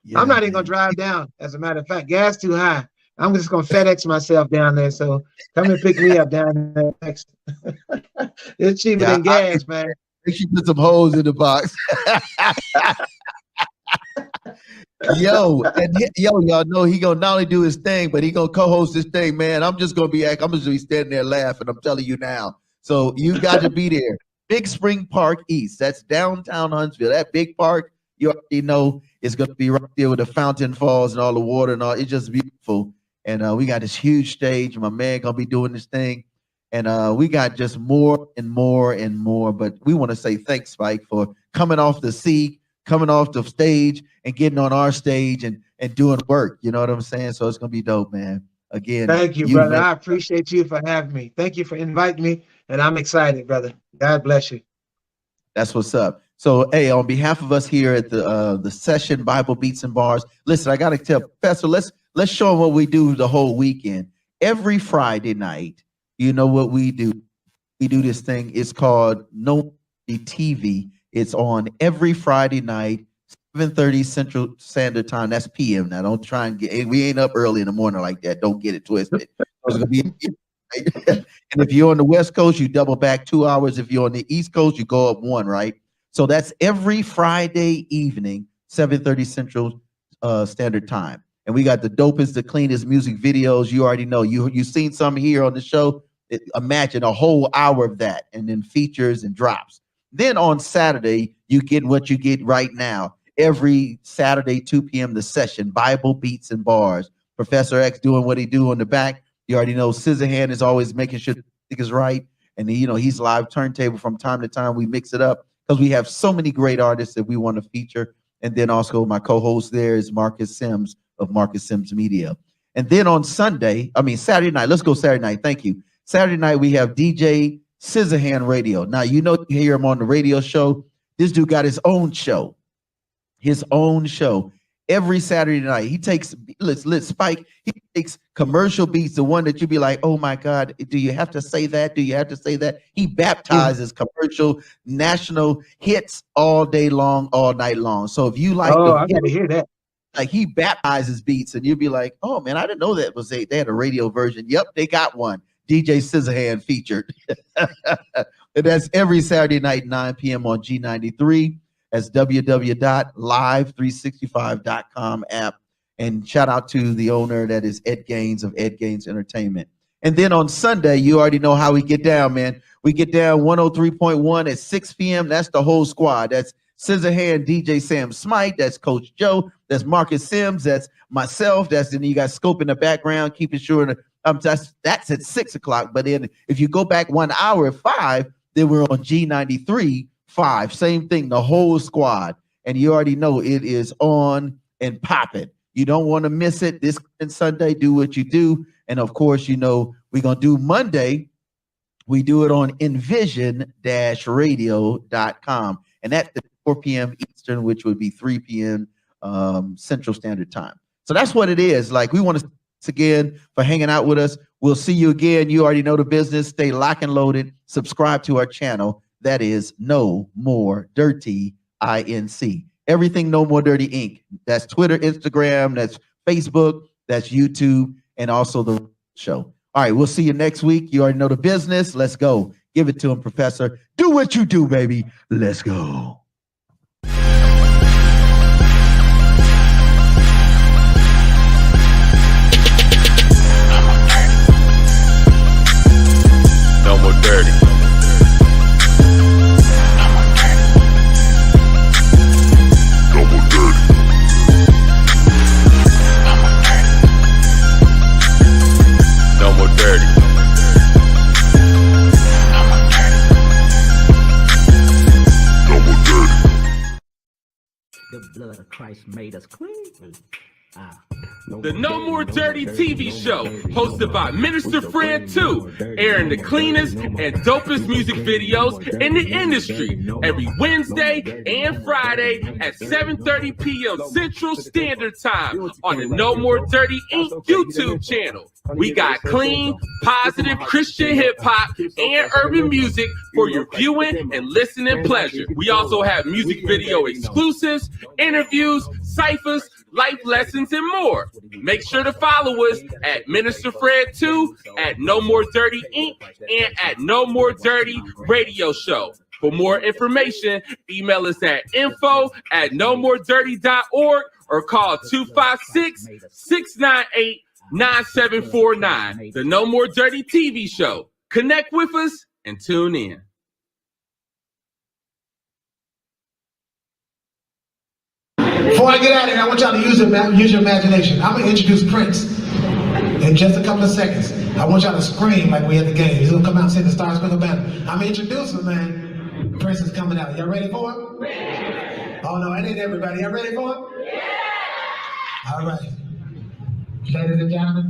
Speaker 6: Yeah,
Speaker 7: I'm not even gonna drive down. As a matter of fact, gas too high. I'm just gonna FedEx myself down there. So come and pick me up down there next. It's cheaper than gas, man.
Speaker 6: Make sure you put some holes in the box. Y'all know he gonna not only do his thing, but he gonna co-host this thing, man. I'm just gonna be standing there laughing. I'm telling you now. So you got to be there. Big Spring Park East. That's downtown Huntsville. That big park, you already know it's gonna be right there with the fountain falls and all the water and all. It's just beautiful. And we got this huge stage. My man gonna be doing this thing. And we got just more and more and more. But we want to say thanks, Spike, for coming off the sea, coming off the stage and getting on our stage and doing work. You know what I'm saying? So it's going to be dope, man. Again.
Speaker 7: Thank you, brother. I appreciate you for having me. Thank you for inviting me. And I'm excited, brother. God bless you.
Speaker 6: That's what's up. So, hey, on behalf of us here at the session, Bible Beats and Bars, listen, I got to tell Professor, let's show them what we do the whole weekend. Every Friday night, you know what we do? We do this thing. It's called No TV. It's on every Friday night, 7:30 Central Standard Time. That's PM. Now, don't try and we ain't up early in the morning like that. Don't get it twisted. It's gonna be, and if you're on the West Coast, you double back 2 hours. If you're on the East Coast, you go up 1, right? So that's every Friday evening, 7:30 Central Standard Time. And we got the dopest, the cleanest music videos. You already know. You've seen some here on the show. Imagine a whole hour of that, and then features and drops. Then on Saturday, you get what you get right now. Every Saturday, 2 p.m., the session, Bible Beats and Bars. Professor X doing what he do on the back. You already know Scissorhand is always making sure the music is right. And he's live turntable from time to time. We mix it up because we have so many great artists that we want to feature. And then also my co-host there is Marcus Sims of Marcus Sims Media. And then on Saturday night, let's go Saturday night. Thank you. Saturday night, we have DJ Scissorhand Radio. Now, you hear him on the radio show. This dude got his own show. Every Saturday night. He takes, let's Spike, he commercial beats, the one that you be like, oh my God, do you have to say that? Do you have to say that? He baptizes commercial national hits all day long, all night long. So if you like
Speaker 7: Oh, I
Speaker 6: the
Speaker 7: got to hear that.
Speaker 6: like he baptizes beats, and you'll be like, oh man, I didn't know that was they had a radio version. Yep, they got one. DJ Scissorhand featured. And that's every Saturday night, 9 p.m. on G93. That's www.live365.com app. And shout out to the owner, that is Ed Gaines of Ed Gaines Entertainment. And then on Sunday, you already know how we get down, man. We get down 103.1 at 6 p.m. That's the whole squad. That's Scissorhand, DJ Sam Smite. That's Coach Joe. That's Marcus Sims. That's myself. That's then you got Scope in the background, keeping sure that's at 6 o'clock. But then if you go back 1 hour at 5, then we're on G93 5. Same thing, the whole squad. And you already know it is on and popping. You don't want to miss it. This Sunday, do what you do. And of course, you know, we're going to do Monday. We do it on envision-radio.com. And that's at 4 p.m. Eastern, which would be 3 p.m. Central Standard Time. So that's what it is. Like, we want to thanks again for hanging out with us. We'll see you again. You already know the business. Stay lock and loaded. Subscribe to our channel. That is No More Dirty INC. Everything No More Dirty Inc. That's Twitter, Instagram, that's Facebook, that's YouTube, and also the show. All right, we'll see you next week. You already know the business. Let's go. Give it to him, Professor. Do what you do, baby. Let's go.
Speaker 9: No more dirty. No more dirty. No more dirty. No more dirty.
Speaker 2: The blood of Christ made us clean.
Speaker 5: The No More Dirty TV show, hosted by Minister Fred 2, airing the cleanest and dopest music videos in the industry every Wednesday and Friday at 7:30 p.m. Central Standard Time on the No More Dirty Inc. YouTube channel. We got clean, positive Christian hip-hop and urban music for your viewing and listening pleasure. We also have music video exclusives, interviews, ciphers, life lessons, and more. Make sure to follow us at Minister Fred 2, at No More Dirty Inc., and at No More Dirty Radio Show. For more information, email us at info@nomoredirty.org or call 256-698-9749. The No More Dirty TV show. Connect with us and tune in.
Speaker 7: Before I get out of here, I want y'all to use your imagination. I'm going to introduce Prince in just a couple of seconds. I want y'all to scream like we at the game. He's going to come out and sing the Star Spangled Banner. I'm going to introduce him, man. Prince is coming out. Y'all ready for him? Yeah. Oh, no, it ain't everybody. Y'all ready for him? Yeah. All right. Ladies and gentlemen.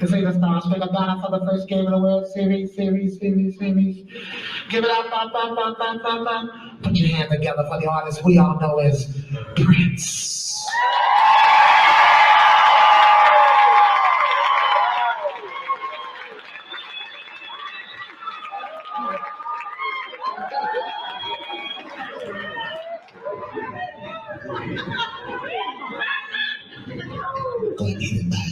Speaker 7: This ain't the Star Spangled Banner for the first game of the World Series. Give it up. Put your hands together for the artist we all know as Prince. Go and get it back.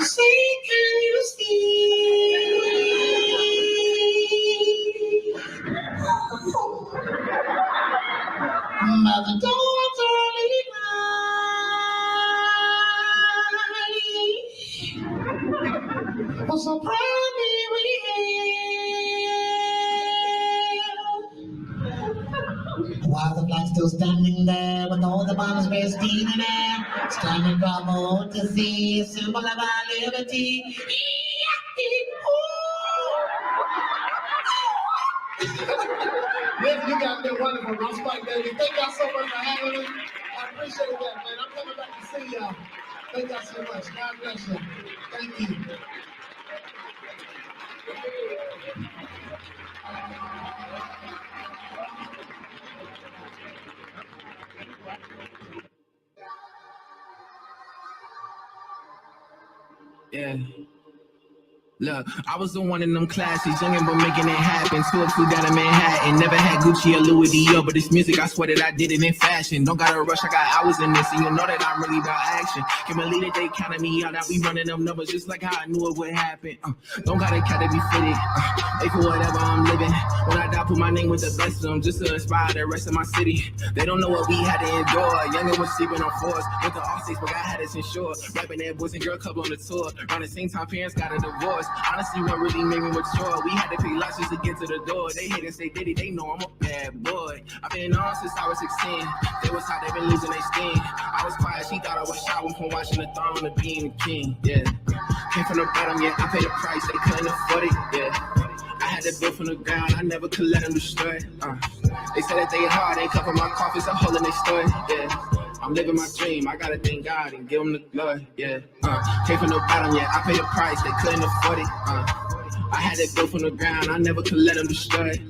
Speaker 7: Say, can you see? But the doors early night. Oh, so proudly we hail. While the flag still standing there with all the bombs bursting in air, standing bravo to see a symbol of our liberty. Listen, you guys been wonderful. I'm Spike, baby. Thank y'all so much for having me. appreciate that, man. I'm coming back to see y'all. Thank y'all so much. God bless you. Thank you.
Speaker 10: Yeah. Look, I was the one in them classes, youngin' but making it happen. 202 down in Manhattan, never had Gucci or Louis Dior, but this music, I swear that I did it in fashion. Don't gotta rush, I got hours in this, and you know that I'm really about action. Can believe that they counted me out, I be running them numbers just like how I knew it would happen. Don't gotta count to be fitted, they for whatever I'm living. When I die, put my name with the best of them, just to inspire the rest of my city. They don't know what we had to endure. Youngin' was sleeping on floors, with the all-states, but God had us insured. Rapping that Boys and Girl Club on the tour. Around the same time, parents got a divorce. Honestly, what really made me mature, we had to pay lots just to get to the door. They hate and say Diddy, they know I'm a bad boy. I've been on since I was 16. They was how they been losing their steam. I was quiet, she thought I was shy from watching the throne to being the king. Yeah, came from the bottom, yeah, I paid the price, they couldn't afford it. Yeah, I had to build from the ground, I never could let them destroy it. They said that they hard, they cover my coffins, a hole in their story. Yeah, I'm living my dream, I gotta thank God and give him the glory, yeah. Came from the bottom, yeah, I paid the price, they couldn't afford it. I had it built from the ground, I never could let them destroy it.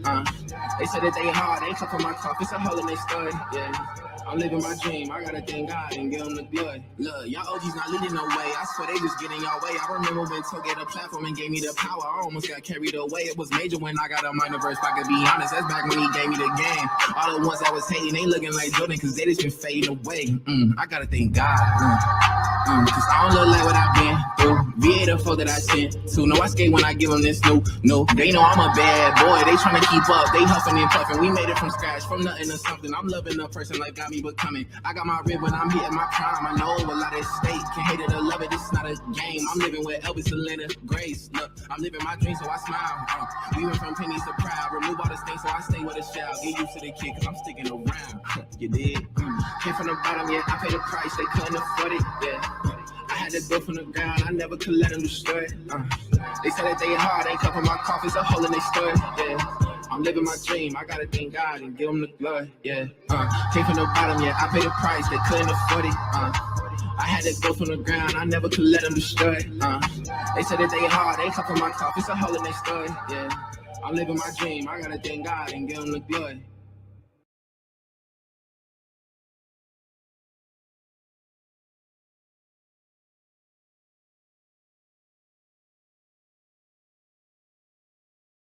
Speaker 10: They said that they hard, they cover my coffins, a hole in their story, yeah. I'm living my dream, I gotta thank God and give him the glory. Look, y'all OGs not leading no way, I swear they just getting y'all way. I remember when Toe gave the platform and gave me the power, I almost got carried away. It was major when I got a minor verse, if I could be honest, that's back when he gave me the game. All the ones that was hating, they looking like Jordan, cause they just been fading away. I gotta thank God, cause I don't look like what I've been through. VA the foe that I sent to, no I skate when I give them this new. They know I'm a bad boy, they tryna keep up, they huffing and puffing. We made it from scratch, from nothing to something. I'm loving a person like got me becoming. I got my rib when I'm hitting my prime. I know a lot at stake, can hate it or love it, it's not a game. I'm living with Elvis, Selena, Grace. Look, I'm living my dream, so I smile. We went from pennies to proud, remove all the things, so I stay with a shout. Get used to the kid, cause I'm sticking around. You did? Came from the bottom, yeah, I paid the price, they couldn't afford it, yeah. I had to build from the ground, I never could let them destroy it. They said that they hard, they cover my coffins, a hole in their story, yeah. I'm living my dream, I gotta thank God and give him the glory, yeah. Came from the bottom, yeah, I paid the price, they couldn't afford it. I had to go from the ground, I never could let them destroy it. They said that they hard, they cover my coffins, a hole in their story, yeah. I'm living my dream, I gotta thank God and give him the glory.